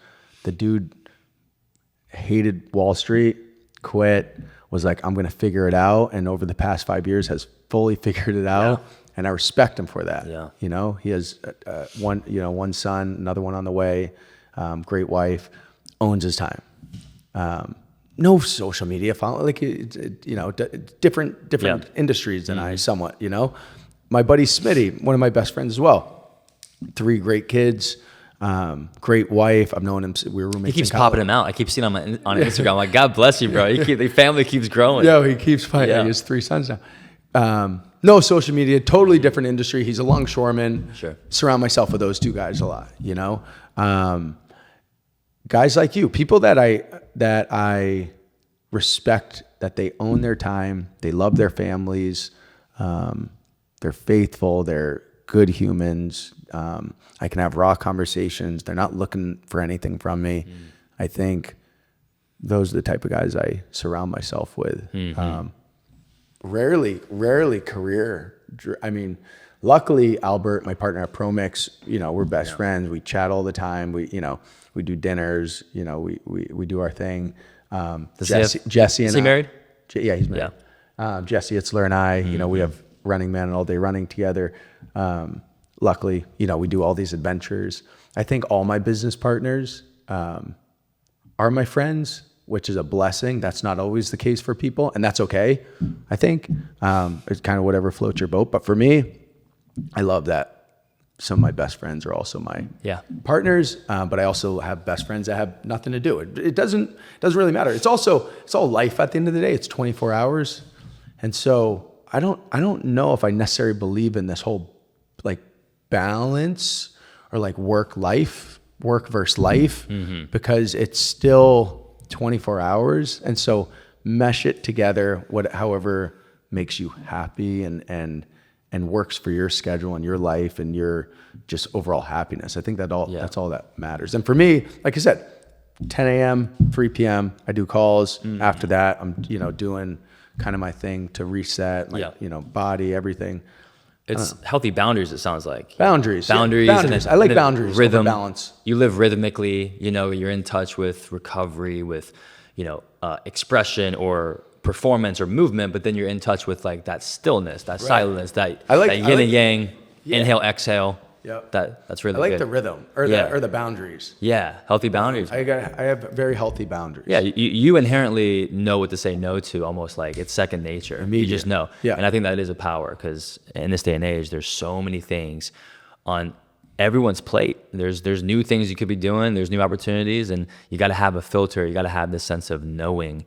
The dude hated Wall Street, quit, was like, I'm going to figure it out. And over the past 5 years has fully figured it out. Yeah. And I respect him for that. Yeah. You know, he has one son, another one on the way, great wife, owns his time. No social media, different industries than I somewhat, you know. My buddy Smitty, one of my best friends as well. 3 great kids. Great wife. I've known him. We were roommates. He keeps popping him out. I keep seeing him on Instagram. I'm like, God bless you, bro. The family keeps growing. Yeah, he keeps fighting. Yeah. He has 3 sons now. No social media. Totally different industry. He's a longshoreman. Sure. Surround myself with those 2 guys a lot. You know, guys like you, people that I respect, that they own their time. They love their families. They're faithful. They're good humans. I can have raw conversations. They're not looking for anything from me. I think those are the type of guys I surround myself with. Rarely career. I mean, luckily Albert, my partner at ProMix, you know, we're best friends. We chat all the time. We do dinners. You know, we do our thing. Jesse and is he married? Yeah, he's married. Yeah. Jesse Itzler and I, you know, we have Running Man and All Day Running together. Luckily, you know, we do all these adventures. I think all my business partners are my friends, which is a blessing. That's not always the case for people, and that's okay. I think it's kind of whatever floats your boat. But for me, I love that some of my best friends are also my partners. But I also have best friends that have nothing to do. It doesn't really matter. It's all life at the end of the day. It's 24 hours, and so I don't know if I necessarily believe in this whole like balance or like work versus life, because it's still 24 hours. And so mesh it together, however makes you happy and works for your schedule and your life and your just overall happiness. I think that's all that matters. And for me, like I said, 10 a.m., 3 p.m., I do calls. After that, I'm, you know, doing kind of my thing to reset my, you know, body, everything. It's healthy boundaries, it sounds like. Boundaries. Yeah. Boundaries. I like boundaries. Rhythm. Balance. You live rhythmically, you know, you're in touch with recovery, with, you know, expression or performance or movement, but then you're in touch with like that stillness, that silence, that yin and yang, inhale, exhale. Yep. That's really good. I like the rhythm or the boundaries. Yeah, healthy boundaries. I have very healthy boundaries. Yeah, you inherently know what to say no to, almost like it's second nature. Immediate. You just know. Yeah. And I think that is a power, because in this day and age, there's so many things on everyone's plate. There's new things you could be doing. There's new opportunities, and you got to have a filter. You got to have this sense of knowing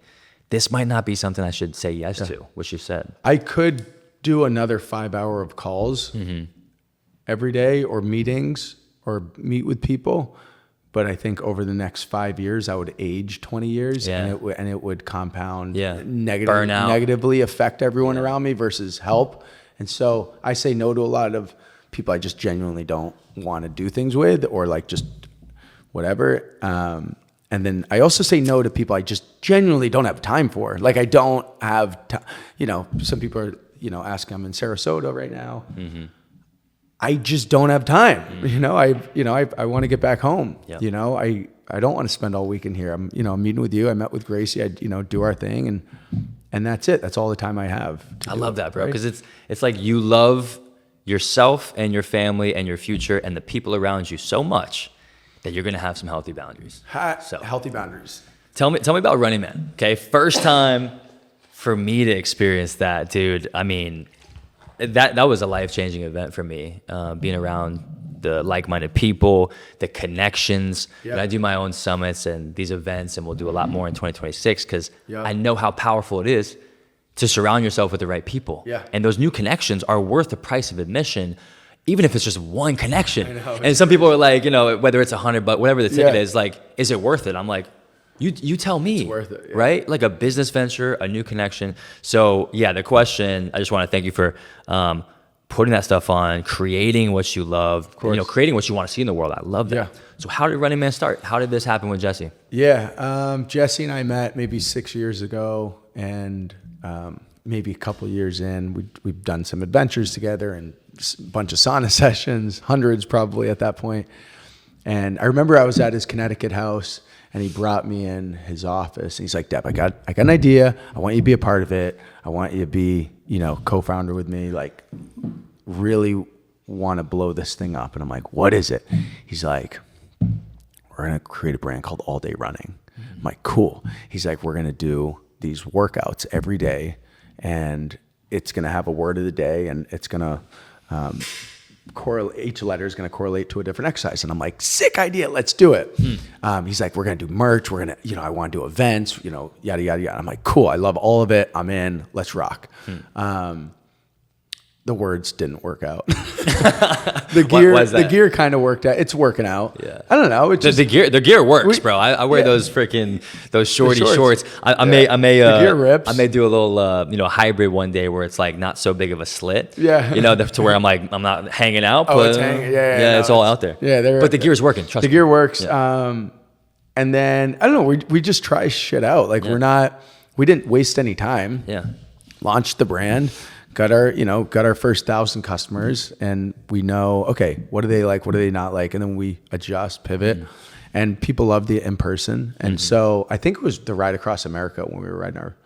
this might not be something I should say yes to, which you said. I could do another 5 hour of calls. Every day, or meetings, or meet with people, but I think over the next 5 years I would age 20 years, and it would compound, negatively affect everyone around me versus help. And so I say no to a lot of people I just genuinely don't want to do things with, or like just whatever. And then I also say no to people I just genuinely don't have time for. Like I don't have time. You know, some people are, you know, asking, I'm in Sarasota right now. I just don't have time. You know, I want to get back home. You know, I don't want to spend all weekend here. I'm meeting with you. I met with Gracie. I do our thing, and that's it. That's all the time I have. I love that, bro, because it's like you love yourself and your family and your future and the people around you so much that you're going to have some healthy boundaries. Healthy boundaries. Tell me about Running Man. Okay. First time for me to experience that, dude. I mean, that was a life-changing event for me. Being around the like-minded people, the connections. Yep. And I do my own summits and these events, and we'll do a lot more in 2026 because I know how powerful it is to surround yourself with the right people. Yeah. And those new connections are worth the price of admission, even if it's just one connection. I know, and some people are like, whether it's $100, whatever the ticket is, like, is it worth it? I'm like, you tell me. It's worth it, right? Like a business venture, a new connection. So yeah, the question, I just want to thank you for putting that stuff on, creating what you love, creating what you want to see in the world. I love that. Yeah. So how did Running Man start? How did this happen with Jesse? Yeah, Jesse and I met maybe 6 years ago, and maybe a couple of years in, we've done some adventures together and a bunch of sauna sessions, hundreds probably at that point. And I remember I was at his Connecticut house, and he brought me in his office, and he's like, Deb, I got an idea. I want you to be a part of it. I want you to be, co-founder with me. Like, really want to blow this thing up. And I'm like, what is it? He's like, we're going to create a brand called All Day Running. I'm like, cool. He's like, we're going to do these workouts every day, and it's going to have a word of the day, and it's going to correlate. Each letter is going to correlate to a different exercise. And I'm like, sick idea. Let's do it. He's like, we're going to do merch. We're going to, I want to do events, yada, yada, yada. I'm like, cool. I love all of it. I'm in. Let's rock. The words didn't work out. The gear kind of worked out. It's working out. Yeah. I don't know. The gear works, bro. I wear those shorty shorts. I may the gear rips. I may do a little hybrid one day where it's like not so big of a slit. Yeah. To where I'm not hanging out. But it's hanging. Yeah. It's all out there. Yeah. But the gear's working. Trust me. The gear works. Yeah. And then I don't know. We just try shit out. Like we didn't waste any time. Yeah. Launched the brand. Got our first 1,000 customers, and we know, okay, what do they like? What do they not like? And then we adjust, pivot, and people love the in-person. And so I think it was the ride across America when we were riding our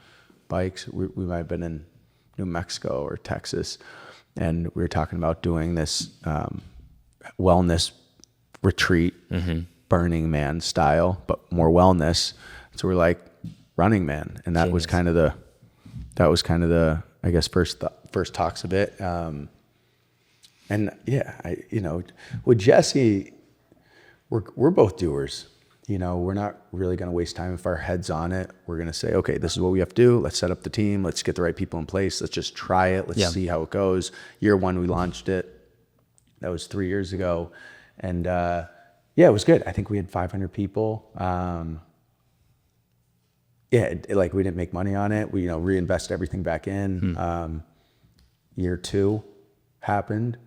bikes. We might have been in New Mexico or Texas, and we were talking about doing this wellness retreat, Burning Man style, but more wellness. So we're like Running Man, and that was kind of the I guess first talks of it. And yeah, with Jesse, we're both doers. We're not really going to waste time if our head's on it. We're going to say, okay, this is what we have to do. Let's set up the team. Let's get the right people in place. Let's just try it. Let's see how it goes. Year one, we launched it. That was 3 years ago. And it was good. I think we had 500 people. We didn't make money on it. We, reinvest everything back in. Year two happened,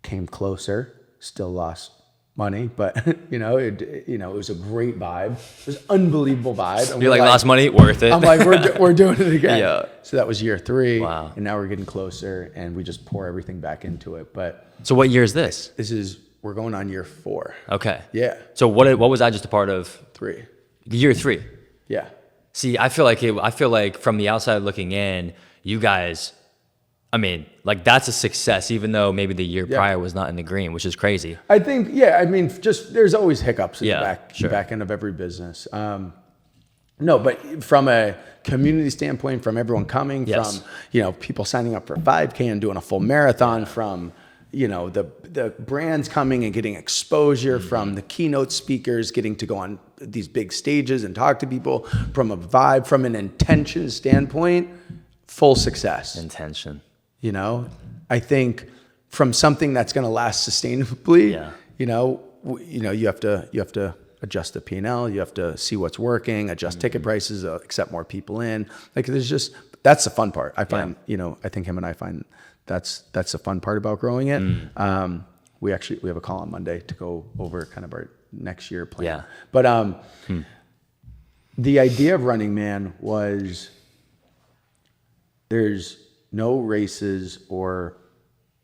came closer, still lost money, but it was a great vibe. It was an unbelievable vibe. And you're like, lost money, worth it. I'm like, we're doing it again. Yeah. So that was year three. Wow. And now we're getting closer, and we just pour everything back into it. But so what year is this? We're going on year 4. Okay. Yeah. So what was I just a part of? 3. Year 3. Yeah. See, I feel like from the outside looking in, you guys, that's a success, even though maybe the year prior was not in the green, which is crazy. I think, just there's always hiccups in the back end of every business. No, but from a community standpoint, from everyone coming, from people signing up for 5K and doing a full marathon, from the brands coming and getting exposure, from the keynote speakers getting to go on these big stages and talk to people, from a vibe, from an intention standpoint, full success. Intention. I think from something that's going to last sustainably, you have to adjust the P&L, you have to see what's working, adjust ticket prices, accept more people in. Like that's the fun part. I find, I think him and I find that's the fun part about growing it. We have a call on Monday to go over kind of our next year plan. Yeah. But the idea of Running Man was there's no races or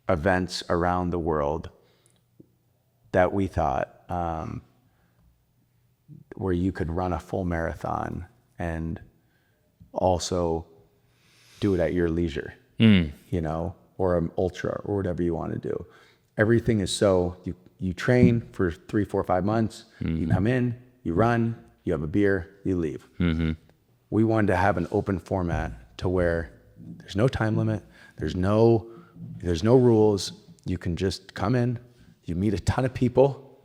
events around the world that we thought where you could run a full marathon and also do it at your leisure, or an ultra or whatever you want to do. Everything is so you train for 3, 4, 5 months, you come in, you run, you have a beer, you leave. We wanted to have an open format to where there's no time limit, there's no rules. You can just come in, you meet a ton of people,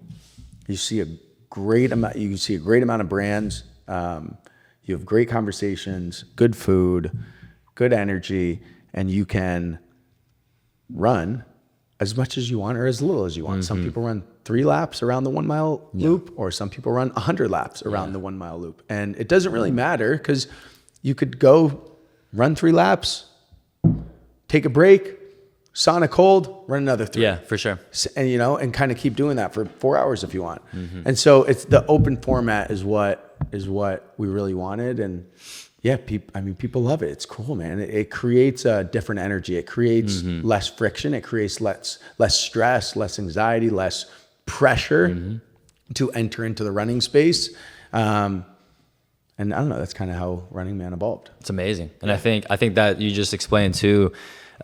you see a great amount of brands, you have great conversations, good food, good energy, and you can run as much as you want or as little as you want. Some people run 3 laps around the 1 mile loop, or some people run 100 laps around the 1 mile loop. And it doesn't really matter, because you could go run 3 laps, take a break, sauna cold, run another 3. Yeah, for sure. And, and kind of keep doing that for 4 hours if you want. And so it's the open format is what we really wanted. And yeah, people love it. It's cool, man. It creates a different energy. It creates less friction. It creates less stress, less anxiety, less pressure to enter into the running space. And I don't know, that's kind of how Running Man evolved. It's amazing. And I think that you just explained too,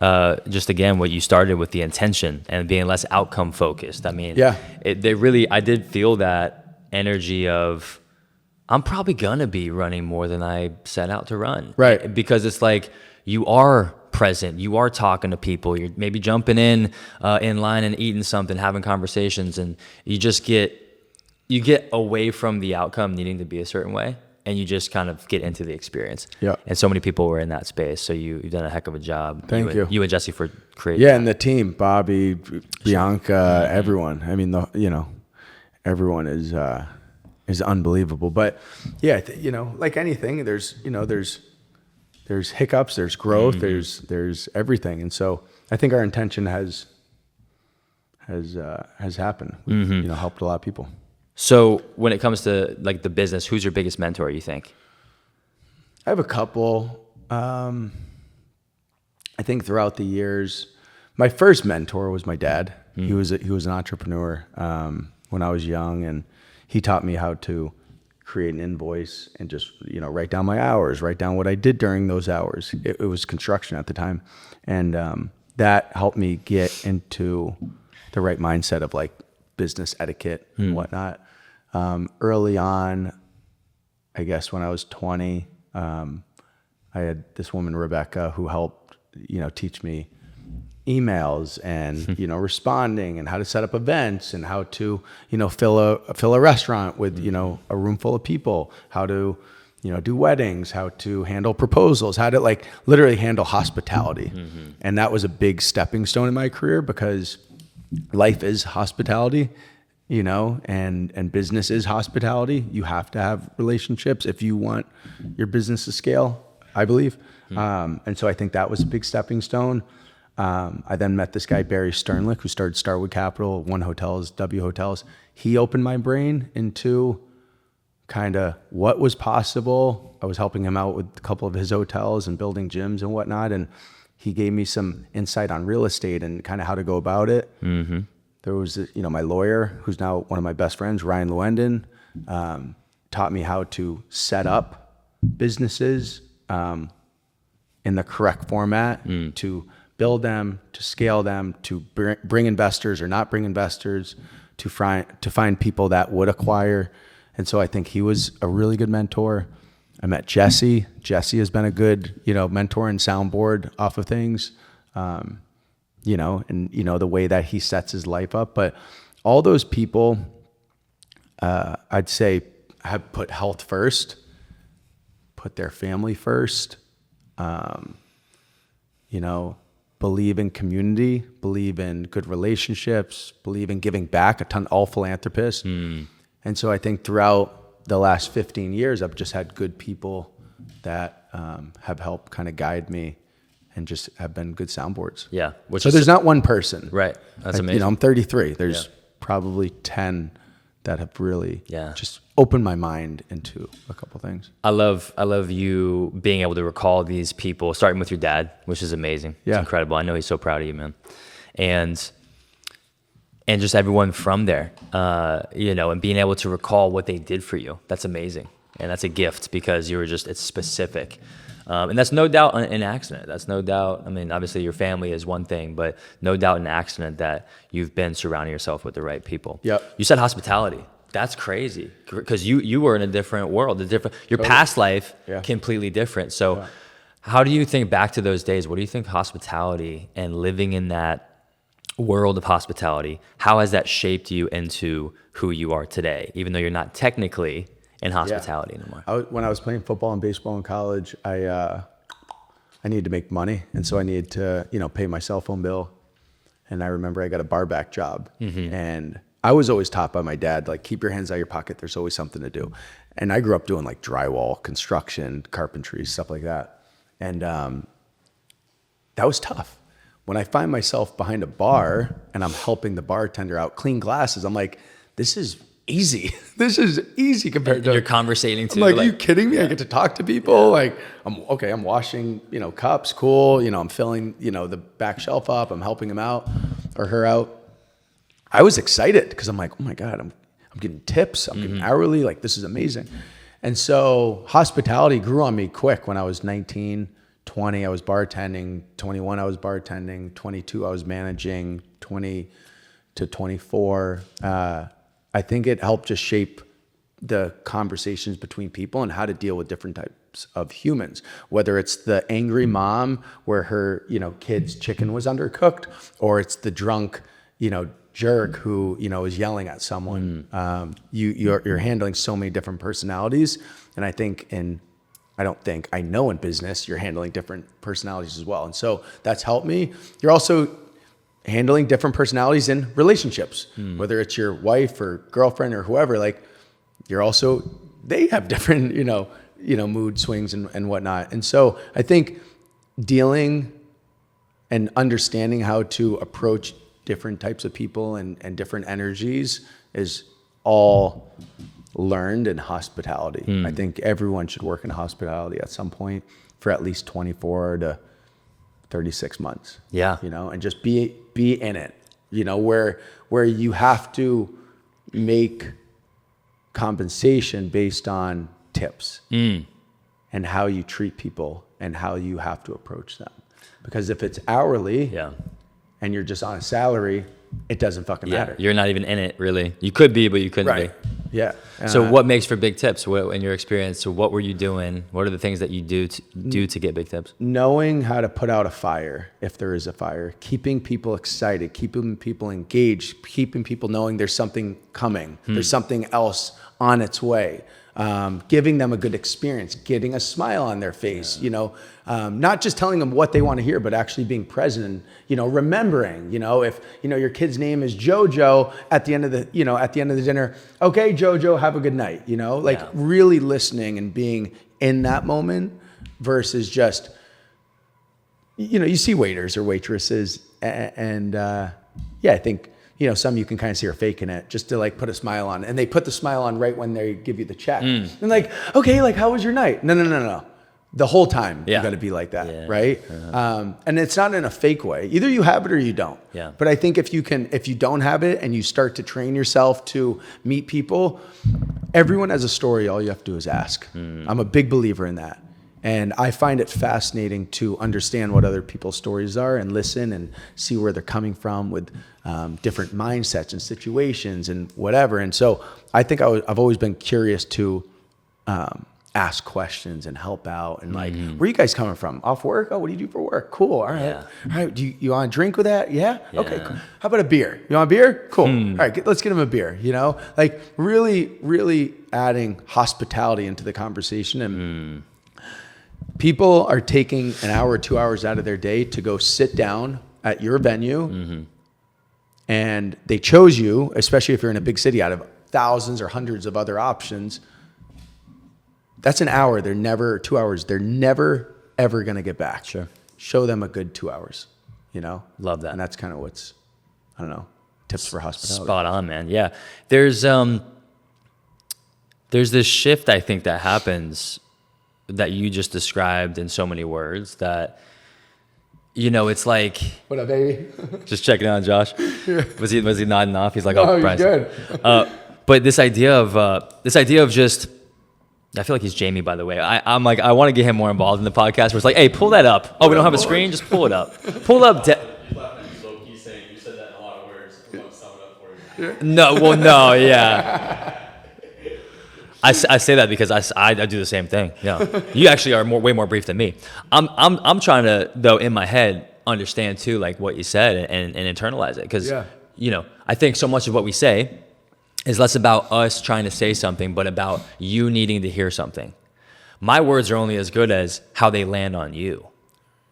just again, what you started with, the intention and being less outcome focused. I mean, I did feel that energy of, I'm probably gonna be running more than I set out to run. Right. Because it's like, you are present, you are talking to people, you're maybe jumping in line and eating something, having conversations, and you get away from the outcome needing to be a certain way, and you just kind of get into the experience. Yeah. And so many people were in that space, so you've done a heck of a job. Thank you. You and Jesse for creating. Yeah, and the team, Bobby, Bianca, everyone. I mean, everyone is unbelievable. But yeah, like anything, there's hiccups, there's growth, there's everything. And so I think our intention has happened. We've, helped a lot of people. So when it comes to like the business, who's your biggest mentor, you think? I have a couple. I think throughout the years, my first mentor was my dad. He was an entrepreneur when I was young, and he taught me how to create an invoice and just write down my hours, write down what I did during those hours. It was construction at the time, and that helped me get into the right mindset of like business etiquette and whatnot. Early on, I guess when I was 20, I had this woman, Rebecca, who helped, teach me emails and, responding and how to set up events and how to, fill a restaurant with, a room full of people, how to, do weddings, how to handle proposals, how to like literally handle hospitality. And that was a big stepping stone in my career, because life is hospitality, and business is hospitality. You have to have relationships if you want your business to scale, I believe. And so I think that was a big stepping stone. I then met this guy, Barry Sternlick, who started Starwood Capital, One Hotels, W Hotels. He opened my brain into kind of what was possible. I was helping him out with a couple of his hotels and building gyms and whatnot. And he gave me some insight on real estate and kind of how to go about it. There was, my lawyer, who's now one of my best friends, Ryan Llewellyn, taught me how to set up businesses in the correct format, to build them, to scale them, to bring investors or not bring investors, to find people that would acquire. And so I think he was a really good mentor. I met Jesse. Jesse has been a good, mentor and soundboard off of things, and the way that he sets his life up. But all those people, I'd say, have put health first, put their family first, believe in community, believe in good relationships, believe in giving back, all philanthropists. And so I think throughout the last 15 years, I've just had good people that have helped kind of guide me and just have been good soundboards. Yeah. So there's not one person. Right. That's amazing. I'm 33. There's probably 10 that have really just opened my mind into a couple things. I love you being able to recall these people, starting with your dad, which is amazing. Yeah. It's incredible. I know he's so proud of you, man. And just everyone from there, and being able to recall what they did for you. That's amazing. And that's a gift, because it's specific. And that's no doubt an accident. That's no doubt. I mean, obviously your family is one thing, but no doubt an accident that you've been surrounding yourself with the right people. Yep. You said hospitality. That's crazy because you were in a different world, your past life, completely different. So how do you think back to those days? What do you think hospitality and living in that world of hospitality, how has that shaped you into who you are today, even though you're not technically in hospitality anymore? When I was playing football and baseball in college, I needed to make money. And so I needed to, pay my cell phone bill. And I remember I got a bar back job. And I was always taught by my dad, like, keep your hands out of your pocket. There's always something to do. And I grew up doing like drywall, construction, carpentry, stuff like that. And that was tough. When I find myself behind a bar and I'm helping the bartender out clean glasses, I'm like, this is easy. This is easy compared to... You're conversating too. I'm like, are you kidding me? I get to talk to people. Like, I'm washing, cups, cool. I'm filling, the back shelf up. I'm helping him out or her out. I was excited because I'm like, oh my God, I'm getting tips. I'm getting hourly. Like, this is amazing. And so hospitality grew on me quick. When I was 19, 20, I was bartending. 21, I was bartending. 22, I was managing. 20 to 24. I think it helped just shape the conversations between people and how to deal with different types of humans, whether it's the angry mom where her, kid's chicken was undercooked, or it's the drunk, jerk who, is yelling at someone. You're handling so many different personalities. And I know in business, you're handling different personalities as well. And so that's helped me. You're also handling different personalities in relationships, whether it's your wife or girlfriend or whoever, like they have different, mood swings and whatnot. And so I think dealing and understanding how to approach different types of people and different energies is all learned in hospitality. I think everyone should work in hospitality at some point for at least 24 to 36 months. Yeah. And just be in it, where you have to make compensation based on tips and how you treat people and how you have to approach them. Because if it's hourly and you're just on a salary, it doesn't fucking matter. You're not even in it, really. You could be, but you couldn't be. Yeah. So what makes for big tips in your experience? So what were you doing? What are the things that you do to get big tips? Knowing how to put out a fire, if there is a fire, keeping people excited, keeping people engaged, keeping people knowing there's something coming, there's something else on its way. Giving them a good experience, getting a smile on their face, not just telling them what they want to hear, but actually being present and, remembering, if, your kid's name is Jojo at the end of the dinner, okay, Jojo, have a good night, really listening and being in that moment versus just, you see waiters or waitresses and I think, some you can kind of see are faking it just to like put a smile on, and they put the smile on right when they give you the check. And like, okay, like how was your night? No. The whole time you got to be like that, right? And it's not in a fake way. Either you have it or you don't. Yeah. But I think if you don't have it and you start to train yourself to meet people, everyone has a story. All you have to do is ask. I'm a big believer in that. And I find it fascinating to understand what other people's stories are and listen and see where they're coming from with different mindsets and situations and whatever. And so I think I've always been curious to ask questions and help out. And like, where are you guys coming from? Off work? Oh, what do you do for work? Cool. All right. Yeah. All right. Do you want a drink with that? Yeah. Okay. Cool. How about a beer? You want a beer? Cool. All right. Let's get him a beer. Like really, really adding hospitality into the conversation. And people are taking an hour or 2 hours out of their day to go sit down at your venue. And they chose you, especially if you're in a big city, out of thousands or hundreds of other options. That's an hour. 2 hours. They're never, ever going to get back. Sure. Show them a good 2 hours, Love that. And that's kind of what's, I don't know, tips for hospitality. Spot on, man. Yeah. There's this shift, I think, that happens that you just described in so many words that, it's like, what up, baby? Just checking on Josh. Was he nodding off? He's like, no, oh, Bryce. Good. But this idea of just I feel like he's Jamie, by the way. I'm like, I want to get him more involved in the podcast where it's like, hey, pull that up. Oh, we don't have a screen? Just pull it up. Pull up. Low-key saying you said that in a lot of words. I'm going to sum it up for you. No, yeah. I say that because I do the same thing. Yeah. You actually are way more brief than me. I'm trying to, though, in my head, understand too, like what you said and internalize it. Because, I think so much of what we say is less about us trying to say something, but about you needing to hear something. My words are only as good as how they land on you,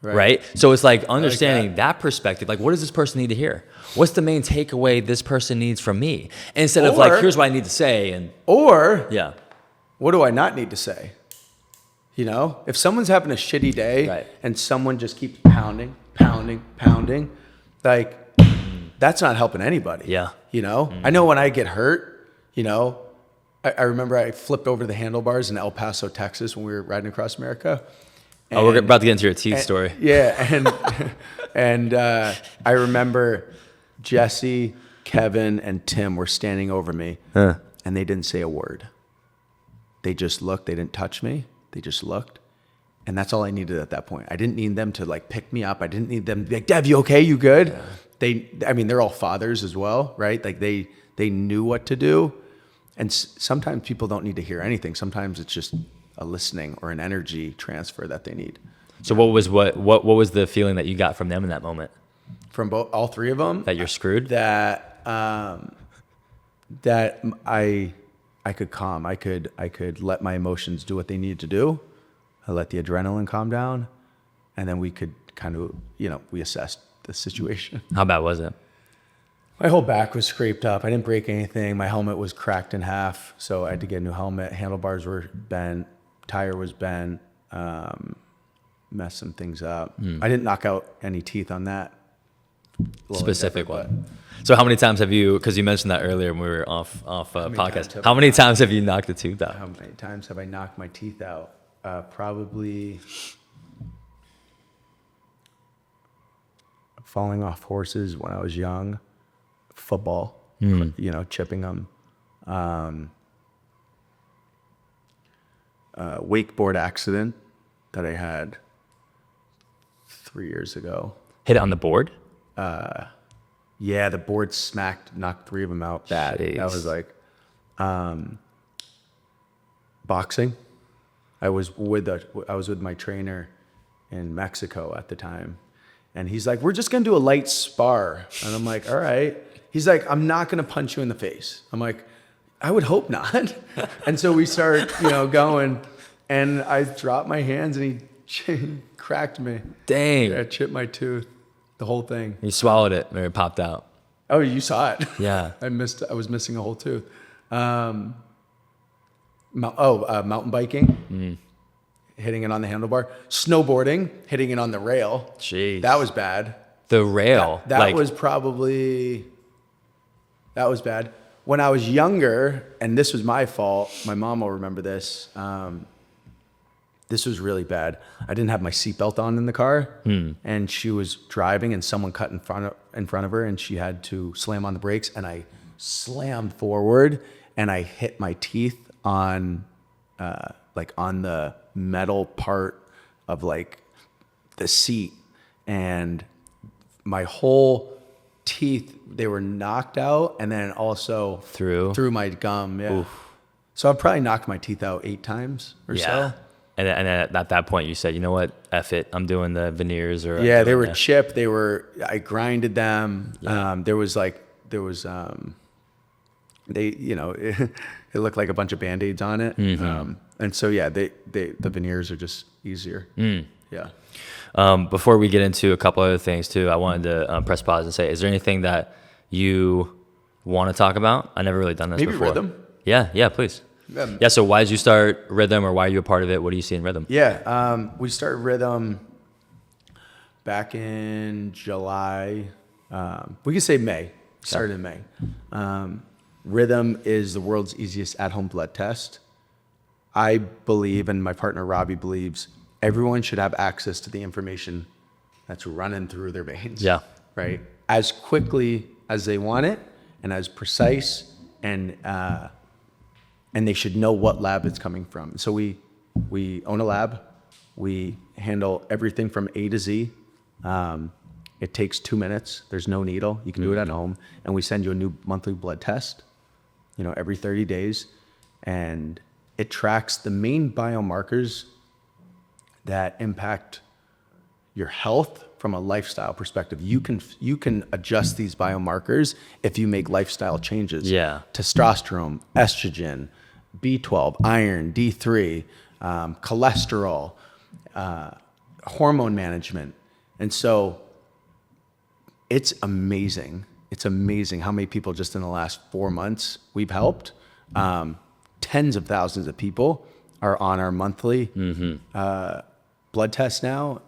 right? So it's like understanding that perspective. Like, what does this person need to hear? What's the main takeaway this person needs from me? Instead of like, here's what I need to say. What do I not need to say? If someone's having a shitty day and someone just keeps pounding, like, that's not helping anybody. Yeah. I know when I get hurt, I remember I flipped over the handlebars in El Paso, Texas when we were riding across America. And, we're about to get into your teeth story. Yeah. And I remember Jesse, Kevin, and Tim were standing over me and they didn't say a word. They just looked. They didn't touch me. They just looked. And that's all I needed at that point. I didn't need them to like pick me up. I didn't need them to be like, Dev, you okay? You good? Yeah. They're all fathers as well, right? Like they knew what to do. And sometimes people don't need to hear anything. Sometimes it's just a listening or an energy transfer that they need. So what was the feeling that you got from them in that moment? From all three of them? That you're screwed? That I could calm. I could let my emotions do what they needed to do. I let the adrenaline calm down. And then we could kind of, we assessed the situation. How bad was it? My whole back was scraped up. I didn't break anything. My helmet was cracked in half, so I had to get a new helmet. Handlebars were bent. Tire was bent. Messed some things up. I didn't knock out any teeth on that specific one. So how many times have you, because you mentioned that earlier when we were off podcast, how many times have you knocked a tooth out? How many times have I knocked my teeth out? Probably falling off horses when I was young, football, chipping them, wakeboard accident that I had 3 years ago. Hit it on the board? Yeah, the board knocked three of them out. That was like boxing. I was with my trainer in Mexico at the time. And he's like, we're just going to do a light spar. And I'm like, all right. He's like, I'm not going to punch you in the face. I'm like, I would hope not. And so we start, going. And I dropped my hands and he cracked me. Dang. I chipped my tooth, the whole thing. You swallowed it or it popped out. Oh, you saw it. Yeah. I was missing a whole tooth. Mountain biking. Hitting it on the handlebar, snowboarding, hitting it on the rail. Jeez. That was bad. The rail? That was bad. When I was younger, and this was my fault, my mom will remember this, this was really bad. I didn't have my seatbelt on in the car, and she was driving, and someone cut in front of her, and she had to slam on the brakes, and I slammed forward, and I hit my teeth on the metal part of like the seat, and my whole teeth, they were knocked out, and then also through my gum. Yeah. Oof. So I've probably knocked my teeth out 8 times or so. And at that point you said, you know what, F it, I'm doing the veneers. Or yeah, they were chipped. I grinded them. Yeah. It looked like a bunch of Band-Aids on it. Mm-hmm. And so, the veneers are just easier. Yeah. Before we get into a couple other things too, I wanted to press pause and say, is there anything that you want to talk about? I never really done this before. Maybe rhythm? Yeah, please. Yeah, so why did you start Rhythm, or why are you a part of it? What do you see in Rhythm? Yeah, we started Rhythm back in July. We could say May. Started in May. Rhythm is the world's easiest at-home blood test. I believe, and my partner Robbie believes, everyone should have access to the information that's running through their veins. Yeah. Right? As quickly as they want it, and as precise, and and they should know what lab it's coming from. So we own a lab. We handle everything from A to Z. It takes 2 minutes. There's no needle. You can do it at home. And we send you a new monthly blood test, every 30 days. And it tracks the main biomarkers that impact your health from a lifestyle perspective. You can adjust these biomarkers if you make lifestyle changes. Yeah. Testosterone, estrogen, B12, iron, D3, cholesterol, hormone management. And so it's amazing. It's amazing how many people just in the last 4 months we've helped. Tens of thousands of people are on our monthly blood test now.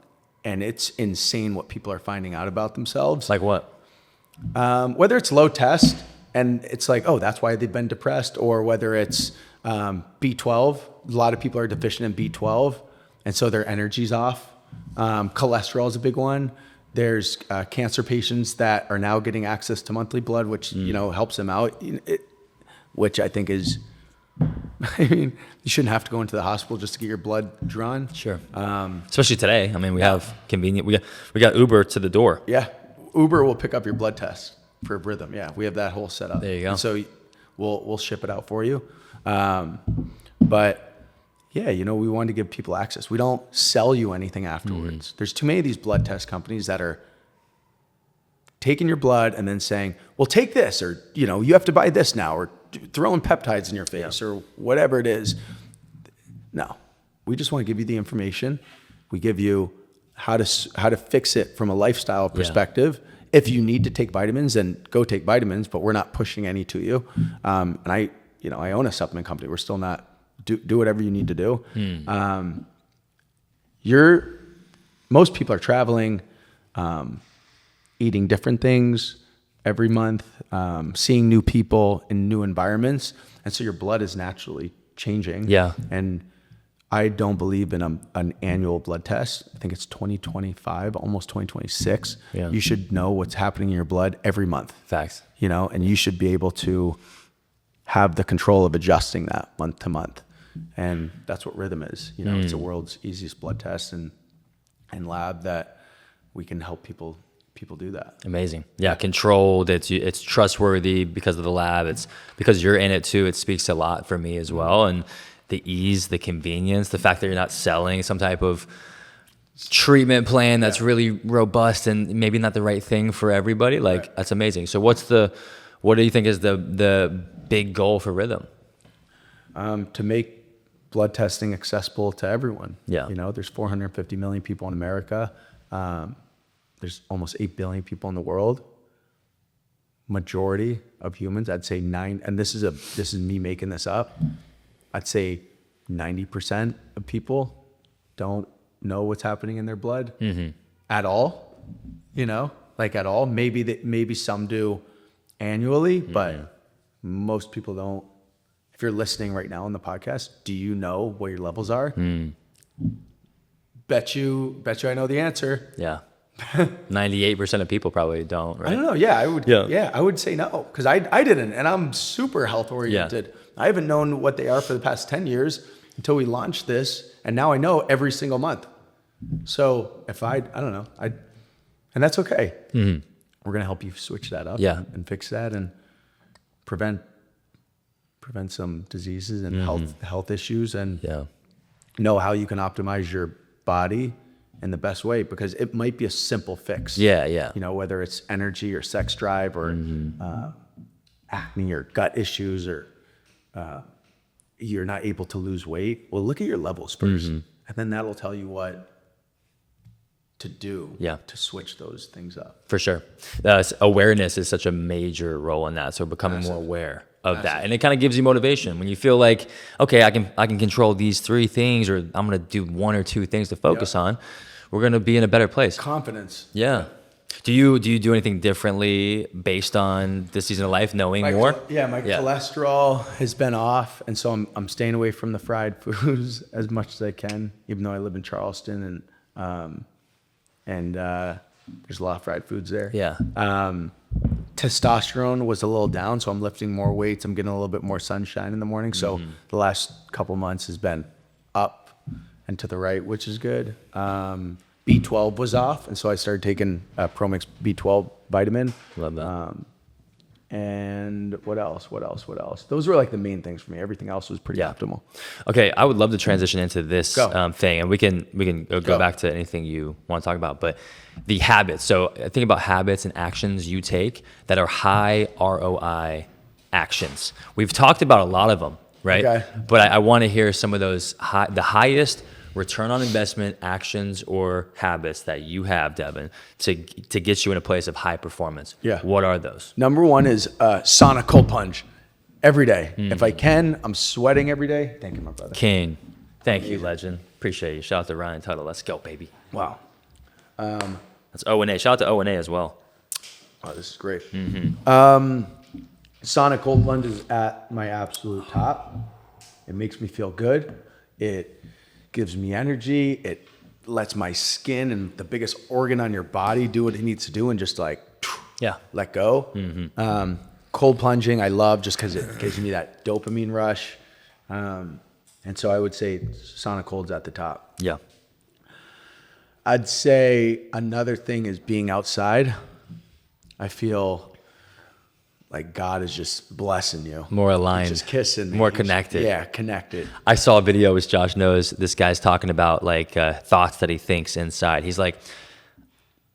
And it's insane what people are finding out about themselves. Like what? Whether it's low test and it's like, oh, that's why they've been depressed, or whether it's B12. A lot of people are deficient in B12, and so their energy's off. Cholesterol is a big one. There's cancer patients that are now getting access to monthly blood, which helps them out. Which I think is, I mean, you shouldn't have to go into the hospital just to get your blood drawn. Sure. Especially today. I mean, we have convenient. We got Uber to the door. Yeah, Uber will pick up your blood test for rhythm. Yeah, we have that whole setup. There you go. And so we'll ship it out for you. But yeah, we want to give people access. We don't sell you anything afterwards. There's too many of these blood test companies that are taking your blood and then saying, well, take this, or, you have to buy this now, or throwing peptides in your face, or whatever it is. No, we just want to give you the information. We give you how to fix it from a lifestyle perspective. If you need to take vitamins, then go take vitamins, but we're not pushing any to you. And I own a supplement company. We're still not, do whatever you need to do. Most people are traveling, eating different things every month, seeing new people in new environments. And so your blood is naturally changing. Yeah. And I don't believe in an annual blood test. I think it's 2025, almost 2026. Yeah. You should know what's happening in your blood every month. Facts. And you should be able to have the control of adjusting that month to month. And that's what Rhythm is. It's the world's easiest blood test and lab that we can help people do that. Amazing. Yeah, controlled. It's trustworthy because of the lab. It's because you're in it too. It speaks a lot for me as well. And the ease, the convenience, the fact that you're not selling some type of treatment plan that's really robust and maybe not the right thing for everybody. Like that's amazing. So what do you think is the big goal for Rhythm? To make blood testing accessible to everyone. Yeah. There's 450 million people in America. There's almost 8 billion people in the world. Majority of humans, I'd say and this is me making this up. I'd say 90% of people don't know what's happening in their blood at all. At all. Maybe some do annually, but most people don't. If you're listening right now on the podcast, do you know what your levels are? Bet you I know the answer. Yeah. 98% of people probably don't, right? I don't know. Yeah, I would. Yeah, I would say no, because I didn't, and I'm super health oriented. Yeah. I haven't known what they are for the past 10 years until we launched this, and now I know every single month. So if I don't know, and that's okay. We're gonna help you switch that up, and fix that, and prevent some diseases and health issues, and know how you can optimize your body in the best way, because it might be a simple fix. Yeah. Whether it's energy or sex drive or acne or gut issues, or you're not able to lose weight. Well, look at your levels first, and then that'll tell you what to do to switch those things up. For sure. Awareness is such a major role in that. So becoming more aware of that. And it kind of gives you motivation when you feel like, okay, I can control these 3 things, or I'm going to do 1 or 2 things to focus on. We're going to be in a better place. Confidence. Yeah. Do you do anything differently based on this season of life, knowing more? My cholesterol has been off, and so I'm staying away from the fried foods as much as I can, even though I live in Charleston, and there's a lot of fried foods there. Yeah. testosterone was a little down, so I'm lifting more weights. I'm getting a little bit more sunshine in the morning. So the last couple months has been up and to the right, which is good. B12 was off, and so I started taking Promix B12 vitamin. Love that. And what else? Those were like the main things for me. Everything else was pretty optimal. Okay, I would love to transition into this thing, and we can go back to anything you want to talk about. But the habits. So think about habits and actions you take that are high ROI actions. We've talked about a lot of them, right? Okay. But I want to hear some of those the highest return on investment actions or habits that you have, Devon, to get you in a place of high performance. Yeah. What are those? Number one is sauna cold plunge every day. If I can, I'm sweating every day. Thank you, my brother. King. Thank you, legend. Appreciate you. Shout out to Ryan Tuttle. Let's go, baby. Wow. That's O&A. Shout out to O&A as well. Oh, this is great. Sauna cold plunge is at my absolute top. It makes me feel good. It gives me energy. It lets my skin and the biggest organ on your body do what it needs to do and just like let go. Cold plunging I love just because it gives me that dopamine rush. And so I would say sauna cold's at the top. Yeah. I'd say another thing is being outside. I feel like God is just blessing you. More aligned. He's just kissing me. More connected. Yeah, connected. I saw a video, which Josh knows, this guy's talking about like thoughts that he thinks inside. He's like,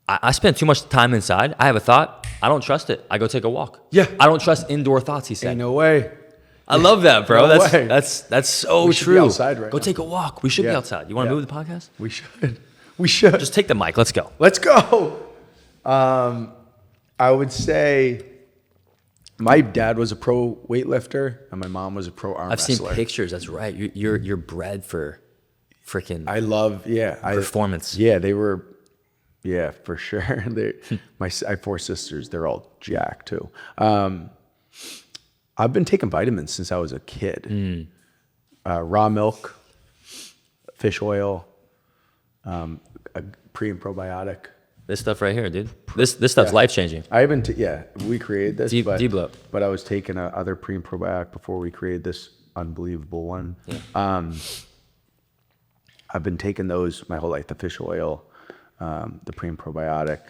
I spend too much time inside. I have a thought. I don't trust it. I go take a walk. Yeah. I don't trust indoor thoughts, he said. Ain't no way. I love that, bro. No way. That's so We should true. be outside right go now. take a walk. We should be outside. You want to move the podcast? We should. We should. Just take the mic. Let's go. Let's go. I would say my dad was a pro weightlifter and my mom was a pro arm wrestler. I've seen pictures. That's right. You're bred for freaking I love, performance. Yeah, they were, for sure. I have 4 sisters. They're all jacked too. I've been taking vitamins since I was a kid. Raw milk, fish oil, a pre and probiotic. This stuff right here, dude. This stuff's life changing. I haven't, we created this, D-bloat. but I was taking other pre and probiotic before we created this unbelievable one. Yeah. I've been taking those my whole life, the fish oil, the pre and probiotic.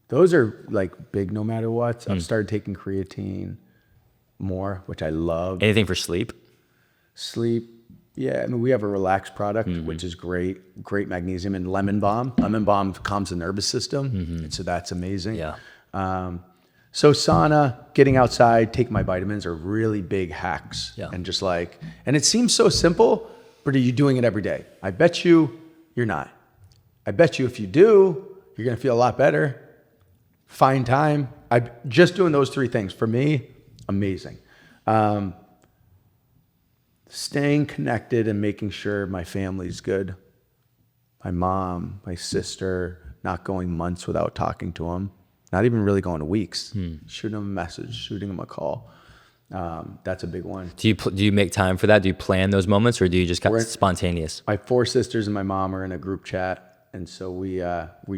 Those are like big no matter what. I've started taking creatine more, which I love. Anything for sleep? Sleep. Yeah, I mean, we have a relax product, which is great magnesium, and lemon balm. Lemon balm calms the nervous system, and so that's amazing. Yeah. So sauna, getting outside, taking my vitamins are really big hacks. Yeah. And just like, and it seems so simple, but are you doing it every day? I bet you you're not. I bet you if you do, you're gonna feel a lot better. Find time. Just doing those 3 things, for me, amazing. Staying connected and making sure my family's good. My mom, my sister, not going months without talking to them. Not even really going to weeks. Shooting them a message, shooting them a call. That's a big one. Do you make time for that? Do you plan those moments, or do you just spontaneous? My 4 sisters and my mom are in a group chat, and so we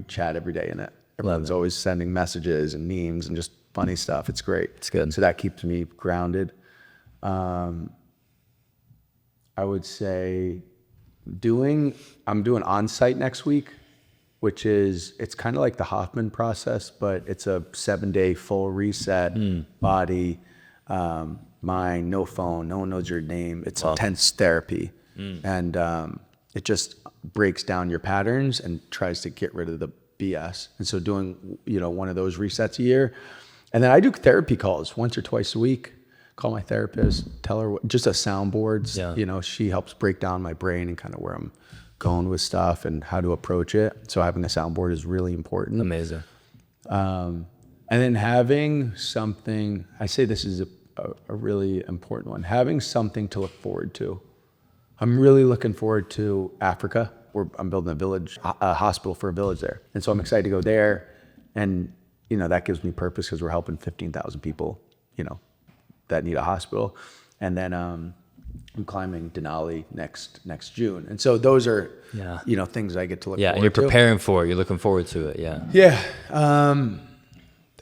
chat every day in it. Everyone's always sending messages and memes and just funny stuff. It's great. It's good. So that keeps me grounded. I would say I'm doing on-site next week, which it's kind of like the Hoffman process, but it's a 7-day full reset, body, mind, no phone, no one knows your name. It's intense therapy. And it just breaks down your patterns and tries to get rid of the BS. And so doing, one of those resets a year. And then I do therapy calls once or twice a week. Call my therapist, tell her just a soundboards. Yeah. She helps break down my brain and kind of where I'm going with stuff and how to approach it. So having a soundboard is really important. Amazing. And then having something, I say this is a really important one, having something to look forward to. I'm really looking forward to Africa. I'm building a hospital for a village there. And so I'm excited to go there. And, that gives me purpose because we're helping 15,000 people, that need a hospital. And then I'm climbing Denali next June. And so those are, things I get to look forward to. Yeah, and you're preparing for it. You're looking forward to it, yeah. Yeah.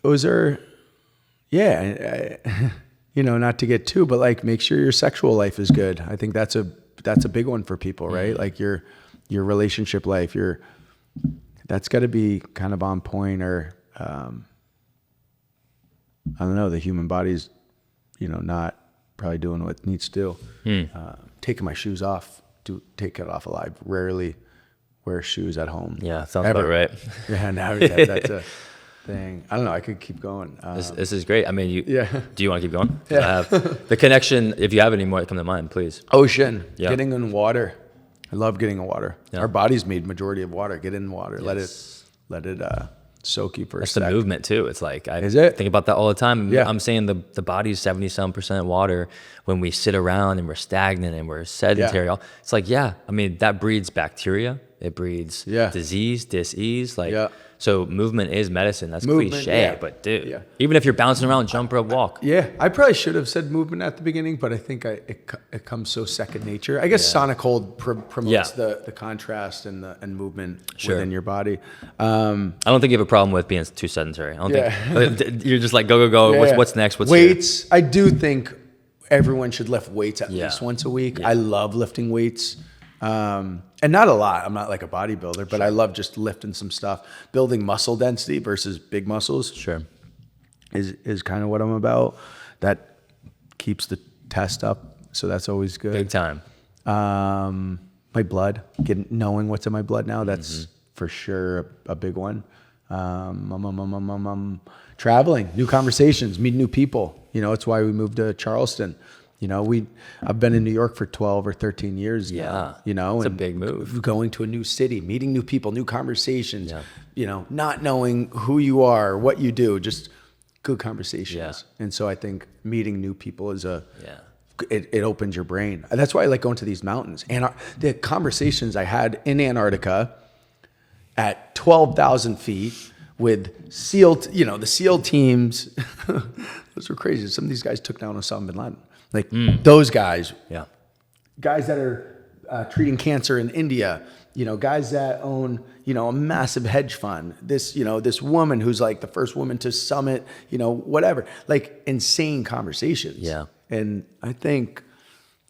those are, yeah, not to get too, but like make sure your sexual life is good. I think that's a big one for people, right? Like your relationship life, that's got to be kind of on point, or I don't know, the human body's, not probably doing what it needs to do. Taking my shoes off, take it off alive. Rarely wear shoes at home. Yeah, sounds about right. Yeah, now that's a thing. I don't know. I could keep going. This is great. I mean, Yeah. Do you want to keep going? Yeah. I have the connection. If you have any more that come to mind, please. Ocean, Yeah. getting in water. I love getting in water. Yeah. Our body's made majority of water. Get in water. Yes. Let it soak you for That's a sec. the movement too. It's like I Is it? think about that all the time. Yeah. I'm saying the body's 70-some% water. When we sit around and we're stagnant and we're sedentary, it's like, I mean, that breeds bacteria. It breeds disease, dis-ease. Like, so movement is medicine. That's cliche, but dude, even if you're bouncing around, jump, rope, walk. Yeah, I probably should have said movement at the beginning, but I think it comes so second nature. I guess sonic hold promotes the contrast and movement within your body. I don't think you have a problem with being too sedentary. I don't think you're just like go. Yeah. What's next? What's weights? I do think everyone should lift weights at least once a week. I love lifting weights. And not a lot. I'm not like a bodybuilder, but I love just lifting some stuff. Building muscle density versus big muscles. Sure. Is kind of what I'm about. That keeps the test up. So that's always good. Big time. My blood, knowing what's in my blood now, that's for sure a big one. Traveling, new conversations, meeting new people. It's why we moved to Charleston. I've been in New York for 12 or 13 years now. It's a big move. Going to a new city, meeting new people, new conversations. Not knowing who you are, what you do, just good conversations. And so I think meeting new people is it opens your brain. That's why I like going to these mountains. And the conversations I had in Antarctica at 12,000 feet with the SEAL teams, those were crazy. Some of these guys took down Osama bin Laden. Like those guys, guys that are treating cancer in India, guys that own, a massive hedge fund. This woman who's like the first woman to summit, whatever, like insane conversations. Yeah. And I think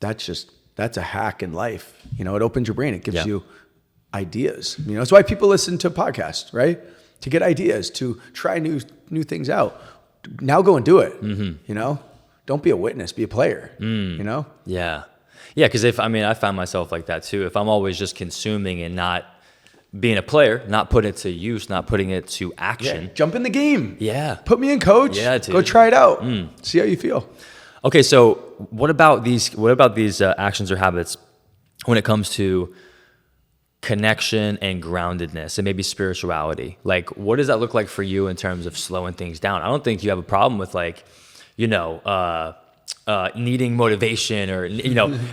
that's a hack in life. It opens your brain. It gives you ideas. That's why people listen to podcasts, right? To get ideas, to try new things out. Now go and do it. Don't be a witness, be a player, Yeah. Yeah, because I found myself like that too. If I'm always just consuming and not being a player, not putting it to use, not putting it to action. Jump in the game. Yeah. Put me in, coach. Yeah, dude. Go try it out. See how you feel. Okay, so what about these actions or habits when it comes to connection and groundedness and maybe spirituality? Like, what does that look like for you in terms of slowing things down? I don't think you have a problem with like, needing motivation or,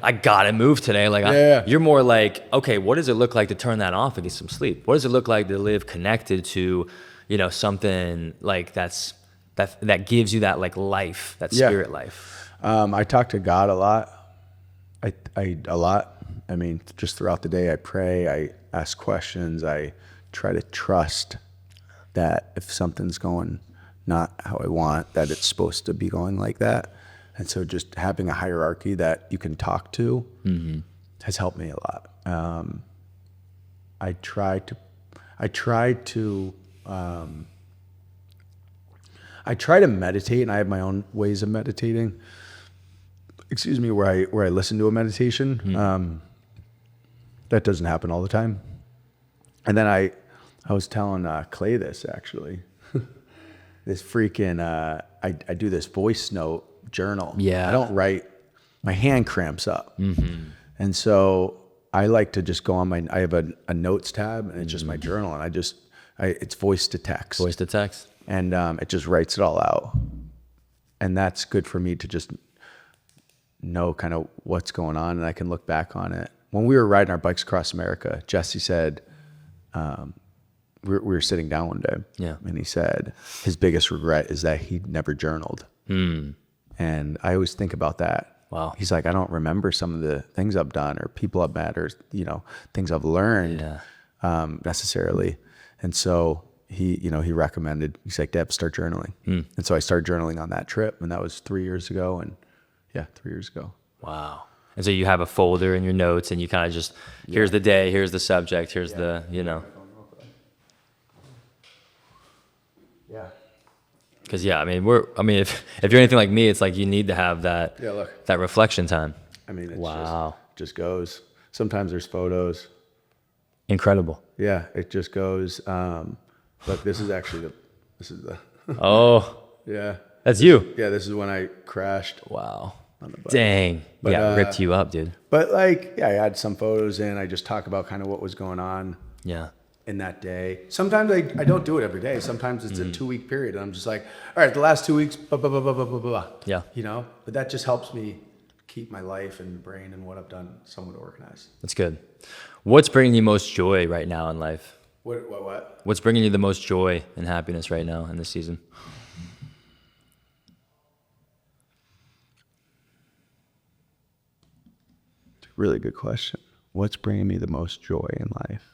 I gotta move today. Like, you're more like, okay, what does it look like to turn that off and get some sleep? What does it look like to live connected to, something like that gives you that like life, that spirit life? I talk to God a lot. A lot. I mean, just throughout the day, I pray, I ask questions. I try to trust that if something's going not how I want, that it's supposed to be going like that. And so just having a hierarchy that you can talk to has helped me a lot. I try to meditate, and I have my own ways of meditating. Where I listen to a meditation. That doesn't happen all the time. And then I was telling Clay this actually. This freaking I do this voice note journal. Yeah. I don't write. My hand cramps up. And so I like to just go on I have a notes tab, and it's just my journal, and it's voice to text. Voice to text. And it just writes it all out. And that's good for me to just know kind of what's going on, and I can look back on it. When we were riding our bikes across America, Jesse said, we were sitting down one day, and he said his biggest regret is that he never journaled. And I always think about that. Wow. He's like, I don't remember some of the things I've done or people I've met or, things I've learned necessarily. And so, he recommended, he's like, Deb, start journaling. And so I started journaling on that trip, and that was 3 years ago. And 3 years ago. Wow. And so you have a folder in your notes, and you kind of just, here's the day, here's the subject, here's the, Yeah. Because if you're anything like me, it's like you need to have that that reflection time. I mean, it just goes. Sometimes there's photos. Incredible. Yeah, it just goes. Look, this is the. Oh. Yeah. That's you. Yeah, this is when I crashed. Wow. On the bike. Dang. But, ripped you up, dude. But I had some photos in. I just talk about kind of what was going on. Yeah. In that day. Sometimes I don't do it every day. Sometimes it's a 2-week period, and I'm just like, all right, the last 2 weeks, blah, blah, blah, blah, blah, blah, blah. Yeah. But that just helps me keep my life and brain and what I've done somewhat organized. That's good. What's bringing you most joy right now in life? What? What's bringing you the most joy and happiness right now in this season? It's a really good question. What's bringing me the most joy in life?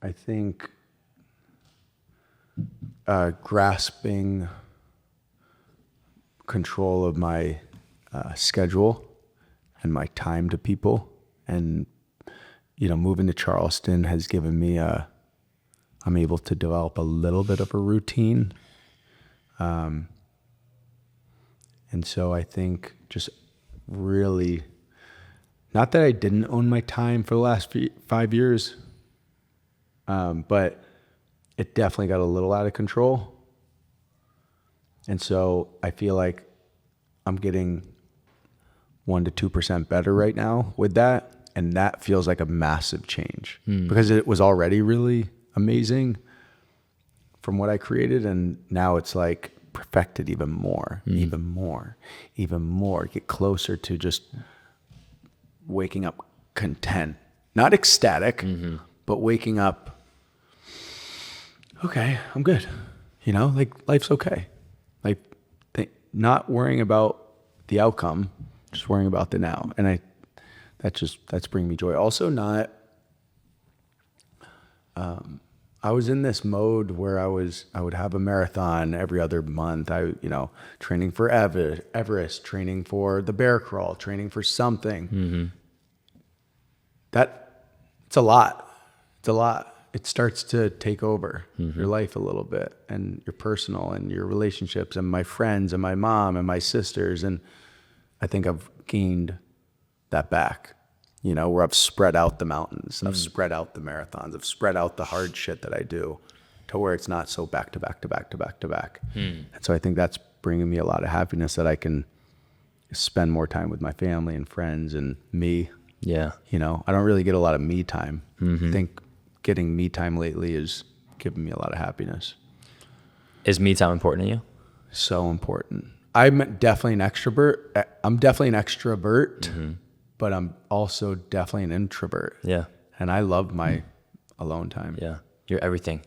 I think grasping control of my schedule and my time to people, and moving to Charleston has given me I'm able to develop a little bit of a routine. And so I think just really, not that I didn't own my time for the last 5 years, but it definitely got a little out of control. And so I feel like I'm getting 1% to 2% better right now with that. And that feels like a massive change because it was already really amazing from what I created. And now it's like perfected even more, get closer to just waking up content, not ecstatic, but waking up. Okay, I'm good. Like life's okay. Like not worrying about the outcome, just worrying about the now. And that's bringing me joy. Also I was in this mode where I would have a marathon every other month. Training for Everest, training for the bear crawl, training for something. It's a lot. It starts to take over your life a little bit, and your personal and your relationships and my friends and my mom and my sisters. And I think I've gained that back, where I've spread out the mountains, I've spread out the marathons, I've spread out the hard shit that I do to where it's not so back to back to back to back to back. And so I think that's bringing me a lot of happiness, that I can spend more time with my family and friends and me. Yeah. I don't really get a lot of me time. I think getting me time lately is giving me a lot of happiness. Is me time important to you? So important. I'm definitely an extrovert. But I'm also definitely an introvert. Yeah. And I love my alone time. Yeah. You're everything.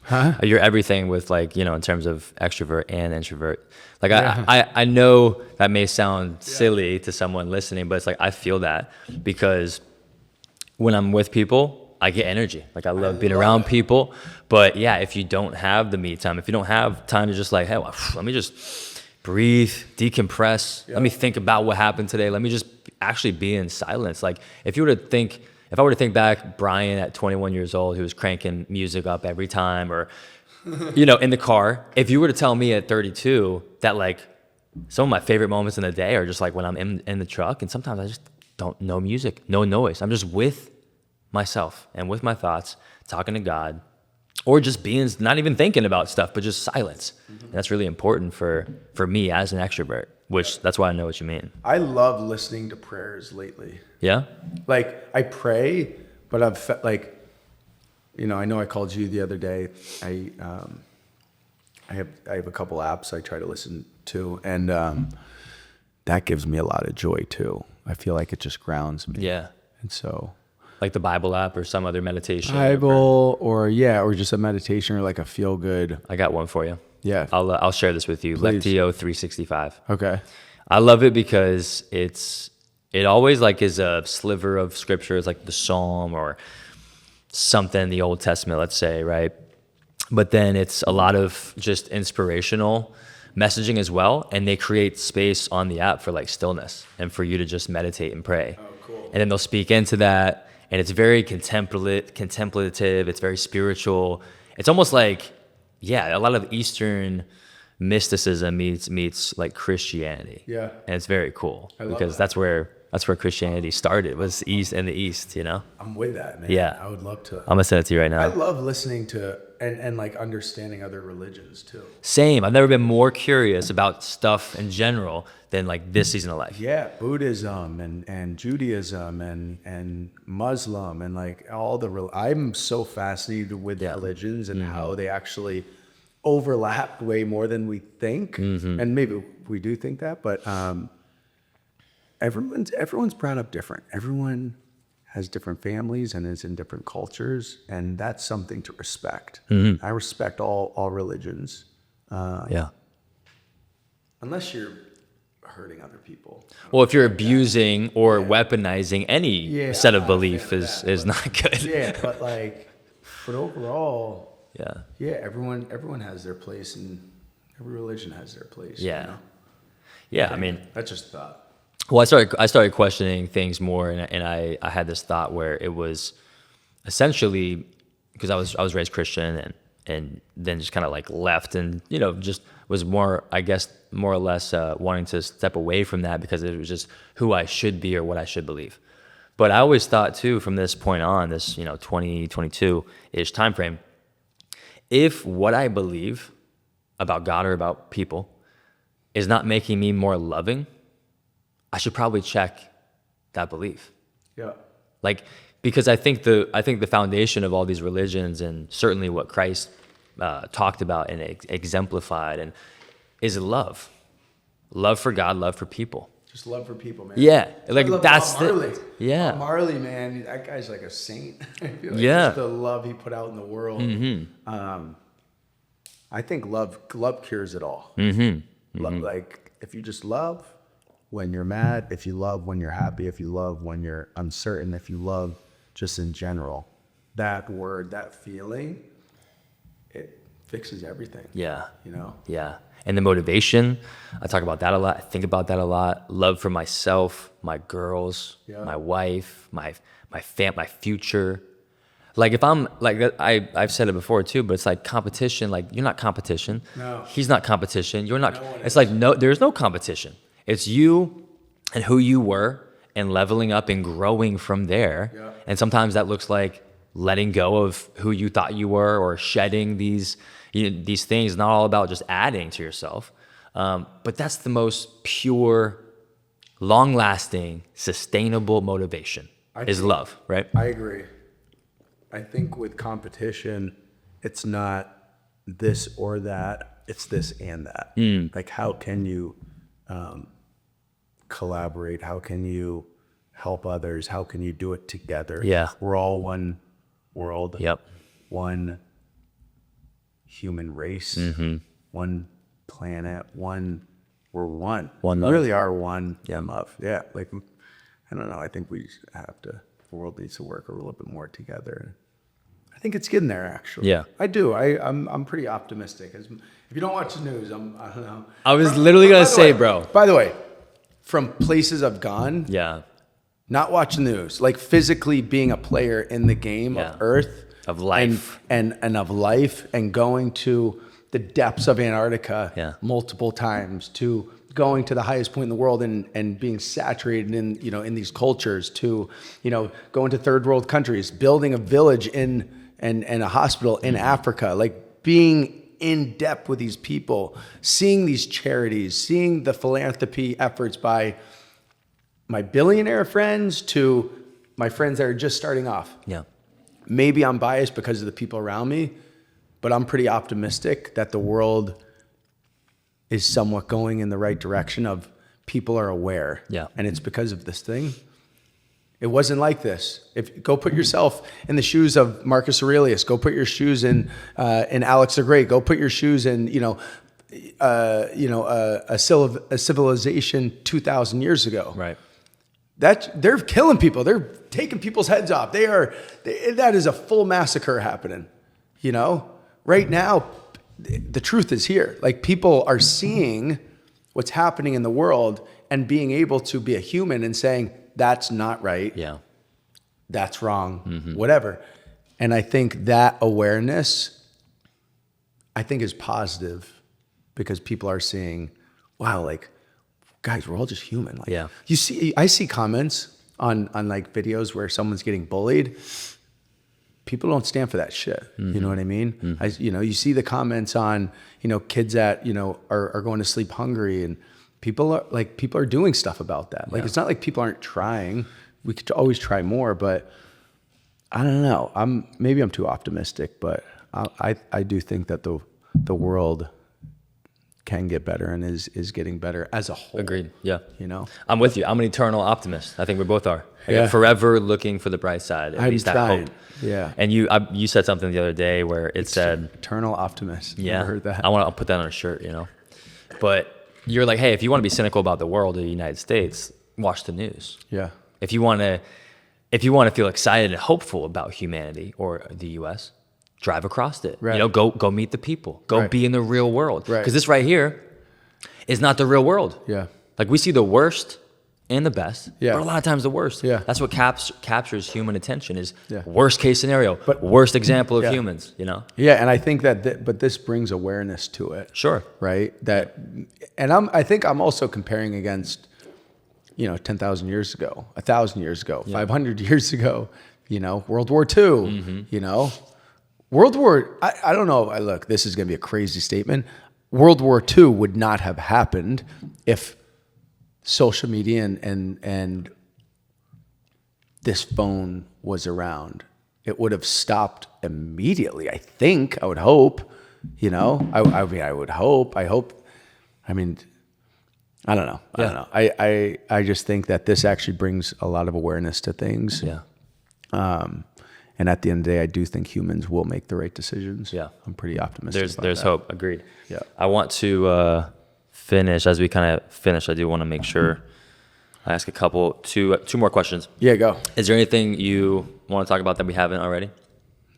Huh? You're everything with in terms of extrovert and introvert. Like I know that may sound silly to someone listening, but it's like I feel that because when I'm with people, I get energy. Like I love being around people. But yeah, if you don't have the me time, if you don't have time to just like, hey, well, let me just breathe, decompress. Let me think about what happened today. Let me just actually be in silence. Like if I were to think back, Brian at 21 years old, who was cranking music up every time, or, in the car, if you were to tell me at 32 that like some of my favorite moments in the day are just like when I'm in the truck, and sometimes I just don't know music, no noise. I'm just with myself and with my thoughts, talking to God, or just being, not even thinking about stuff, but just silence. And that's really important for me as an extrovert, which that's why I know what you mean. I love listening to prayers lately. Yeah? Like I pray, but I've I know I called you the other day. I have a couple apps I try to listen to, and that gives me a lot of joy too. I feel like it just grounds me. Yeah. And so, like the Bible app or some other meditation? Bible or just a meditation or like a feel good. I got one for you. Yeah. I'll share this with you. Please. Lectio 365. Okay. I love it because it always like is a sliver of scripture. It's like the Psalm or something in the Old Testament, let's say, right? But then it's a lot of just inspirational messaging as well, and they create space on the app for like stillness and for you to just meditate and pray. Oh, cool. And then they'll speak into that, and it's very contemplative. It's very spiritual. It's almost like, yeah, a lot of Eastern mysticism meets like Christianity. Yeah. And it's very cool I love because that. that's where Christianity started, was East in the East, you know? I'm with that, man. Yeah. I would love to. I'm gonna send it to you right now. I love listening to and like understanding other religions too. Same. I've never been more curious about stuff in general than like this season of life. Yeah, Buddhism and Judaism and Muslim and like all the I'm so fascinated with religions and how they actually overlap way more than we think. And maybe we do think that, but everyone's brought up different. Everyone has different families and is in different cultures, and that's something to respect. I respect all religions. Yeah. Unless you're hurting other people. Well, if you're abusing or weaponizing any set of belief is not good. Yeah, but overall, Yeah. everyone has their place, and every religion has their place. Yeah. You know? Yeah. I mean, That's just thought. well, I started questioning things more, and I had this thought where it was essentially because I was raised Christian and then just kind of like left and just was more, I guess, more or less wanting to step away from that because it was just who I should be or what I should believe. But I always thought too, from this point on, this 2022-ish time frame, if what I believe about God or about people is not making me more loving, I should probably check that belief. Yeah. Like, because I think the foundation of all these religions, and certainly what Christ talked about and exemplified, and is love for God, love for people. Just love for people, man. Yeah, like I love that's Bob Marley. yeah. Bob Marley, man, that guy's like a saint. I feel like Yeah. just the love he put out in the world. I think love cures it all. Like if you just love when you're mad, if you love when you're happy, if you love when you're uncertain, if you love just in general, that word, that feeling, it fixes everything. Yeah. You know? Yeah. And the motivation, I talk about that a lot. I think about that a lot. Love for myself, my girls, my wife, my future. Like if I'm like I've said it before too, but it's like competition. Like you're not competition. No. He's not competition. You're not. No one It's is. like there's no competition. It's you and who you were and leveling up and growing from there. Yeah. And sometimes that looks like letting go of who you thought you were or shedding these things. Not all about just adding to yourself. But that's the most pure, long-lasting, sustainable motivation is love, right? I agree. I think with competition, it's not this or that, it's this and that. Like how can you collaborate? How can you help others? How can you do it together? Yeah. We're all one world. Yep. One human race. One planet. We're one. One We love. really are one Yeah. love. Yeah. Like, I don't know. I think we have to, the world needs to work a little bit more together. I think it's getting there, actually. Yeah. I do. I'm pretty optimistic. If you don't watch the news, I don't know. I was literally By gonna the say, way- bro. By the way, from places I've gone, Yeah. not watching the news, like physically being a player in the game Yeah. of Earth, Of life. and of life, and going to the depths of Antarctica multiple times, to going to the highest point in the world and being saturated in in these cultures, to going to third world countries, building a village and a hospital in Africa, like being in depth with these people, seeing these charities, seeing the philanthropy efforts by my billionaire friends to my friends that are just starting off. Yeah. Maybe I'm biased because of the people around me, but I'm pretty optimistic that the world is somewhat going in the right direction of people are aware. Yeah. And it's because of this thing. It wasn't like this. Go put yourself in the shoes of Marcus Aurelius. Go put your shoes in Alex the Great. Go put your shoes in a civilization 2,000 years ago. Right. That they're killing people. They're taking people's heads off. That is a full massacre happening. Right now, the truth is here. Like, people are seeing what's happening in the world and being able to be a human and saying, that's not right. Yeah. That's wrong. Whatever. And I think that awareness, is positive, because people are seeing, wow, like, guys, we're all just human. Like, yeah. I see comments on like videos where someone's getting bullied. People don't stand for that shit. You know what I mean? You see the comments on, kids that, are going to sleep hungry, and people are doing stuff about that. Like, it's not like people aren't trying. We could always try more, but I don't know. Maybe I'm too optimistic, but I do think that the world can get better and is getting better as a whole. Agreed. Yeah. I'm with you. I'm an eternal optimist. I think we both are. Yeah. Forever looking for the bright side. At least that hope. Yeah. And you said something the other day where it said eternal optimist. Yeah. Never heard that. I'll put that on a shirt, But you're like, hey, if you want to be cynical about the world or the United States, watch the news. Yeah. If you want to feel excited and hopeful about humanity or the US, drive across it. Right. Go meet the people. Go be in the real world. Right. Because this right here is not the real world. Yeah. Like, we see the worst and the best, Yeah. but a lot of times the worst. Yeah. That's what captures human attention is Yeah. worst case scenario, But worst example of Yeah. humans, Yeah, and I think but this brings awareness to it. Sure. Right? And I think I'm also comparing against 10,000 years ago, 1,000 years ago, 500 years ago, World War II, World War, I don't know, look, this is going to be a crazy statement. World War II would not have happened if social media and this phone was around. It would have stopped immediately, I think. I would hope, I would hope. I don't know. I don't know. I just think that this actually brings a lot of awareness to things. Yeah. And at the end of the day, I do think humans will make the right decisions. Yeah. I'm pretty optimistic. There's hope. Agreed. Yeah. I want to finish. As we kind of finish, I do want to make sure I ask two more questions. Yeah, go. Is there anything you want to talk about that we haven't already?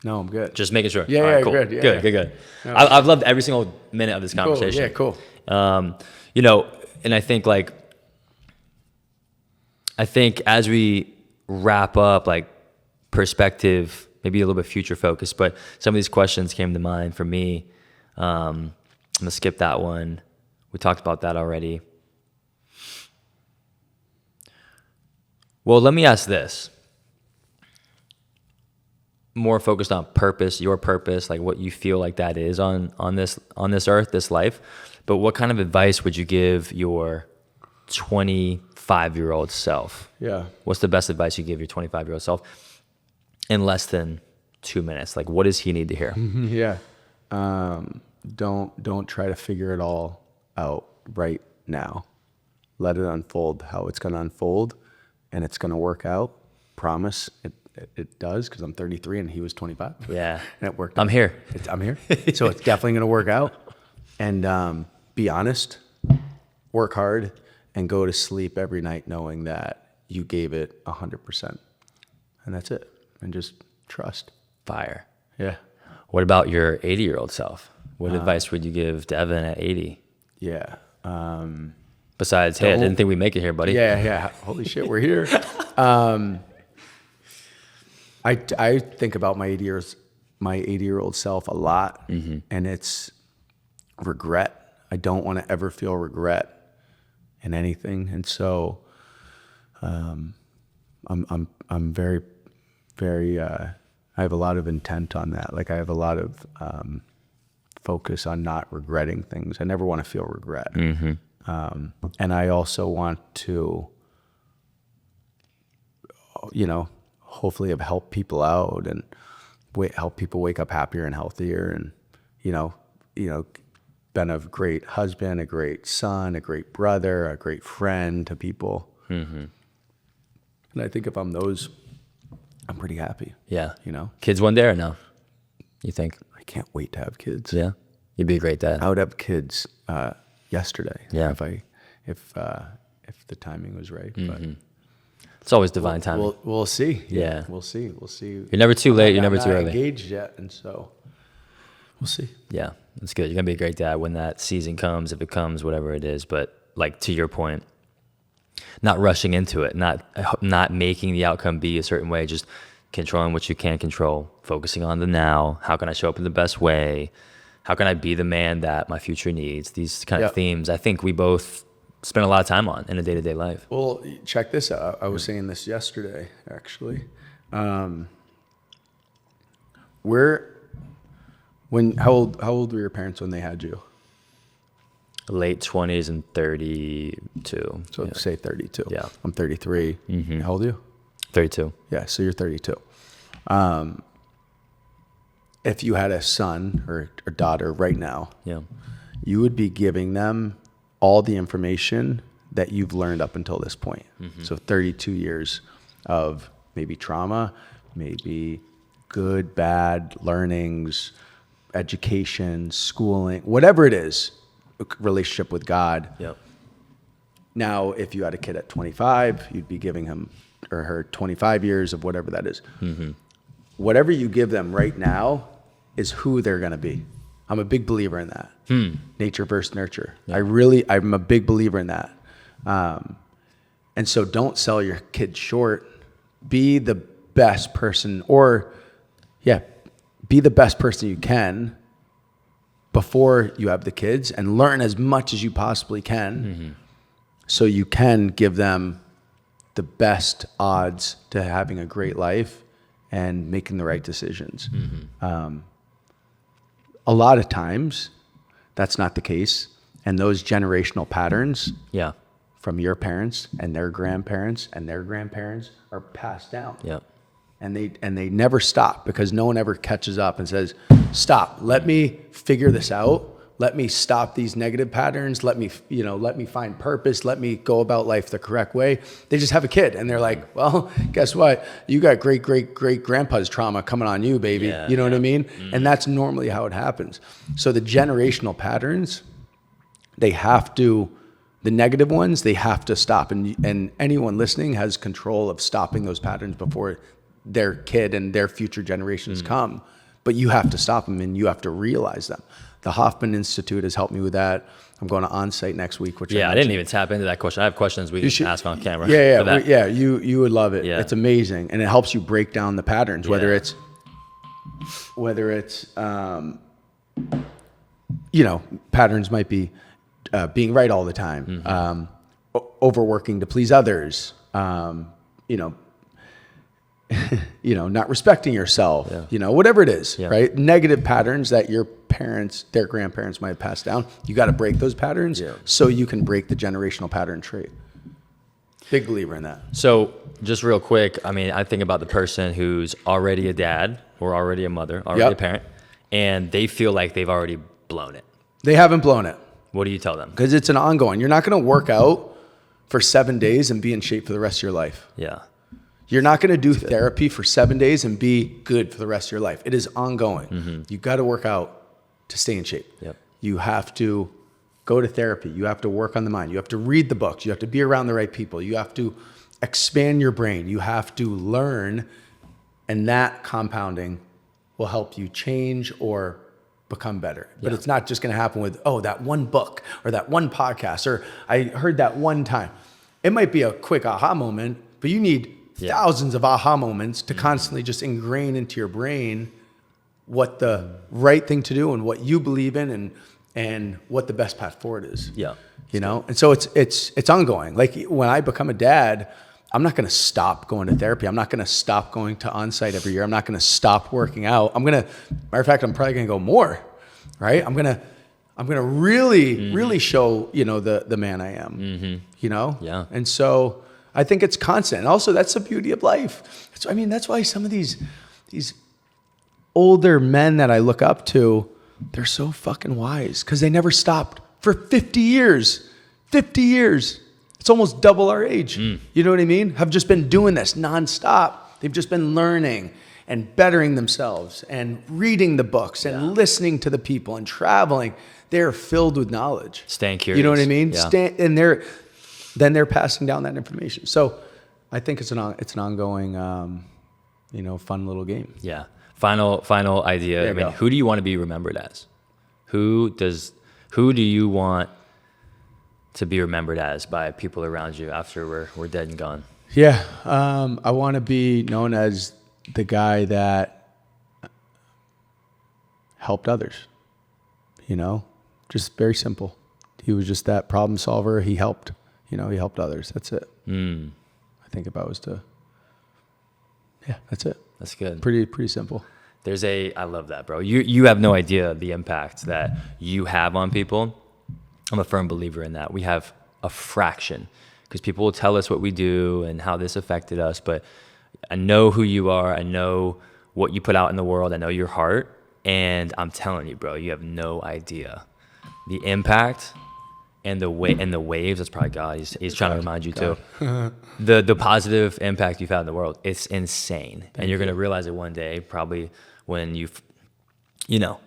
No, I'm good. Just making sure. Yeah, All right, cool. good. Yeah, good. No. I've loved every single minute of this conversation. Cool. Yeah, cool. And I think as we wrap up, like, perspective, maybe a little bit future focused, but some of these questions came to mind for me. I'm gonna skip that one. We talked about that already. Well, let me ask this. More focused on purpose, your purpose, like what you feel like that is on this earth, this life. But what kind of advice would you give your 25-year-old self? Yeah. What's the best advice you give your 25-year-old self in less than 2 minutes? Like, what does he need to hear? Yeah. Don't try to figure it all out right now. Let it unfold how it's going to unfold, and it's going to work out. Promise it does, because I'm 33 and he was 25. Yeah. And it worked. I'm here. I'm here. So it's definitely going to work out. And be honest, work hard, and go to sleep every night knowing that you gave it 100%. And that's it. And just trust. Fire. Yeah. What about your 80-year-old self? What advice would you give Devon at 80? Yeah. Besides, hey, I didn't think we'd make it here, buddy. Yeah. Holy shit, we're here. I think about my 80-year-old self a lot, and it's regret. I don't want to ever feel regret in anything, and so I'm very, very. I have a lot of intent on that. Like, I have a lot of focus on not regretting things. I never want to feel regret, and I also want to, hopefully have helped people out and help people wake up happier and healthier, and been a great husband, a great son, a great brother, a great friend to people. And I think if I'm those, I'm pretty happy. Yeah. You know? Kids one day or no? You think? I can't wait to have kids. Yeah. You'd be a great dad. I would have kids yesterday. Yeah. If the timing was right. But It's always divine timing. we'll see. Yeah. We'll see. You're never too late. You're never I'm too not early. engaged yet, and so we'll see. Yeah, that's good. You're going to be a great dad when that season comes, if it comes, whatever it is. But like to your point, not rushing into it, not making the outcome be a certain way, just controlling what you can control, focusing on the now. How can I show up in the best way? How can I be the man that my future needs? These kind of themes, I think we both spend a lot of time on in a day-to-day life. Well, check this out. I was saying this yesterday, actually. How old were your parents when they had you? Late 20s and 32. So say 32. Yeah. I'm 33. How old are you? 32. Yeah, so you're 32. If you had a son or daughter right now, Yeah. you would be giving them all the information that you've learned up until this point. So 32 years of maybe trauma, maybe good, bad learnings, education, schooling, whatever it is, relationship with God. Yep. Now, if you had a kid at 25, you'd be giving him or her 25 years of whatever that is. Whatever you give them right now is who they're going to be. I'm a big believer in that. Nature versus nurture. Yeah. I'm a big believer in that. And so don't sell your kid short. Be the best person be the best person you can before you have the kids and learn as much as you possibly can so you can give them the best odds to having a great life and making the right decisions. A lot of times that's not the case. And those generational patterns from your parents and their grandparents are passed down. Yep. And they never stop because no one ever catches up and says, stop, let me figure this out. Let me stop these negative patterns. Let me find purpose. Let me go about life the correct way. They just have a kid and they're like, well, guess what? You got great grandpa's trauma coming on you, baby. Yeah, you know what I mean? And that's normally how it happens. So the generational patterns, the negative ones, they have to stop. And anyone listening has control of stopping those patterns before their kid and their future generations come. But you have to stop them and you have to realize them. The Hoffman Institute has helped me with that. I'm going to onsite next week. I didn't even tap into that question. I have questions we can ask on camera. You would love it. Yeah. It's amazing, and it helps you break down the patterns. Whether it's patterns might be being right all the time, overworking to please others. Not respecting yourself, whatever it is, right? Negative patterns that your parents, their grandparents might have passed down. You got to break those patterns so you can break the generational pattern trait. Big believer in that. So just real quick, I think about the person who's already a dad or already a mother, already a parent, and they feel like they've already blown it. They haven't blown it. What do you tell them? Because it's an ongoing. You're not going to work out for 7 days and be in shape for the rest of your life. Yeah. You're not going to do therapy for 7 days and be good for the rest of your life. It is ongoing. You got to work out to stay in shape. Yep. You have to go to therapy. You have to work on the mind. You have to read the books. You have to be around the right people. You have to expand your brain. You have to learn, and that compounding will help you change or become better. But it's not just going to happen with, that one book or that one podcast or I heard that one time. It might be a quick aha moment, but you need thousands of aha moments to constantly just ingrain into your brain what the right thing to do and what you believe in and what the best path forward is. Yeah. And so it's ongoing. Like when I become a dad, I'm not going to stop going to therapy. I'm not going to stop going to onsite every year. I'm not going to stop working out. Matter of fact, I'm probably going to go more, right? I'm going to really show, the man I am, Yeah. And so I think it's constant. And also that's the beauty of life. That's why some of these older men that I look up to, they're so fucking wise because they never stopped for 50 years. 50 years. it's almost double our age. You know what I mean? Have just been doing this nonstop. They've just been learning and bettering themselves and reading the books and listening to the people and traveling. They're filled with knowledge. Staying curious. You know what I mean? Yeah. And they're passing down that information. So I think it's an ongoing, fun little game. Yeah. Final idea. There I you mean, go. who do you want to be remembered as? Who do you want to be remembered as by people around you after we're dead and gone? Yeah. I want to be known as the guy that helped others, just very simple. He was just that problem solver. He helped others. That's it. I think if I was to, that's it. That's good. Pretty simple. I love that, bro. You have no idea the impact that you have on people. I'm a firm believer in that. We have a fraction because people will tell us what we do and how this affected us, but I know who you are. I know what you put out in the world. I know your heart. And I'm telling you, bro, you have no idea the impact and the waves. That's probably God. He's trying to remind you too. The positive impact you've had in the world. It's insane. And you're going to realize it one day, probably when you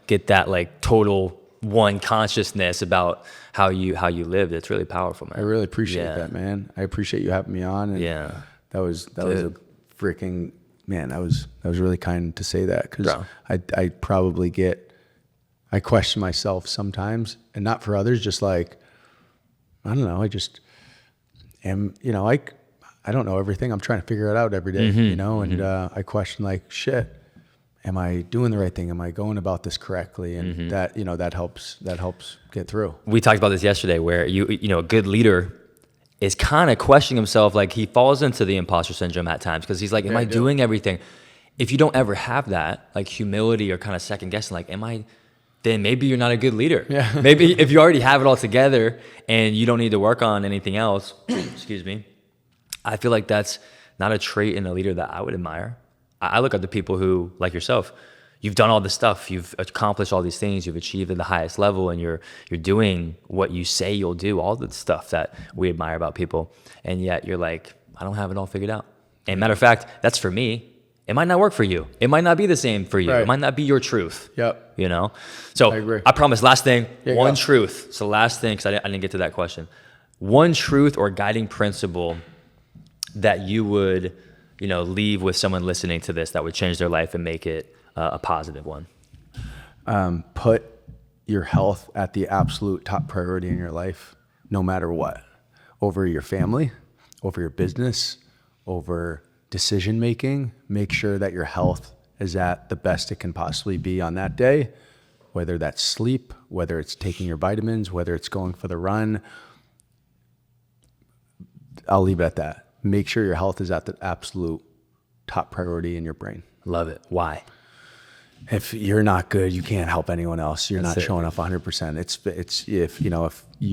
get that like total one consciousness about how you lived. It's really powerful, man. I really appreciate that, man. I appreciate you having me on. And that was a freaking, man, that was really kind to say that, because I probably I question myself sometimes, and not for others, just like, I don't know, I just am, I don't know everything. I'm trying to figure it out every day, and I question like, shit, am I doing the right thing? Am I going about this correctly? And that helps get through. We talked about this yesterday where a good leader is kind of questioning himself. Like he falls into the imposter syndrome at times because he's like, am I doing everything? If you don't ever have that, like humility or kind of second guessing, like, then maybe you're not a good leader. Yeah. Maybe if you already have it all together and you don't need to work on anything else, excuse me, I feel like that's not a trait in a leader that I would admire. I look at the people who, like yourself, you've done all this stuff, you've accomplished all these things, you've achieved at the highest level, and you're doing what you say you'll do, all the stuff that we admire about people. And yet you're like, I don't have it all figured out. And matter of fact, that's for me. It might not work for you. It might not be the same for you. Right. It might not be your truth. Yep. So I agree. I promise, last thing, one truth. So last thing, because I didn't get to that question. One truth or guiding principle that you would, leave with someone listening to this that would change their life and make it a positive one. Put your health at the absolute top priority in your life, no matter what, over your family, over your business, over decision making. Make sure that your health is at the best it can possibly be on that day, whether that's sleep, whether it's taking your vitamins, whether it's going for the run. I'll leave it at that. Make sure your health is at the absolute top priority in your brain. Love it. Why? If you're not good, you can't help anyone else. You're not showing up 100%. It's if you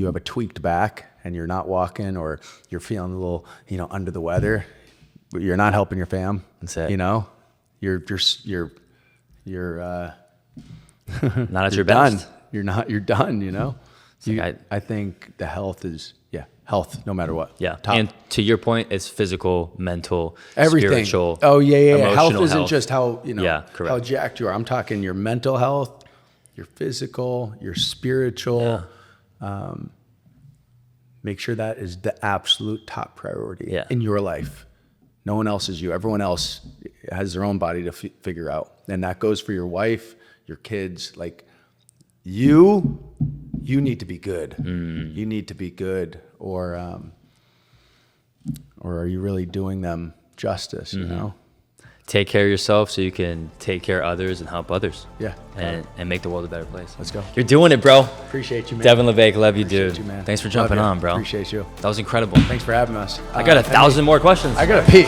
have a tweaked back and you're not walking, or you're feeling a little, under the weather, you're not helping your fam. That's it. You're not at your best. Done. You're done. I think the health is health no matter what. Yeah. Top. And to your point, it's physical, mental, everything. Spiritual. Oh yeah. Health isn't health. just how correct. how jacked you are. I'm talking your mental health, your physical, your spiritual. Yeah. Make sure that is the absolute top priority in your life. No one else is you. Everyone else has their own body to figure out, and that goes for your wife, your kids. Like you need to be good. You need to be good, or are you really doing them justice? Take care of yourself so you can take care of others and help others. Yeah. And make the world a better place. Let's go. You're doing it, bro. Appreciate you, man. Devon Levesque, love you, Appreciate dude. you, man. Thanks for jumping on, bro. Appreciate you. That was incredible. Thanks for having us. I got 1,000 more questions. I got to pee.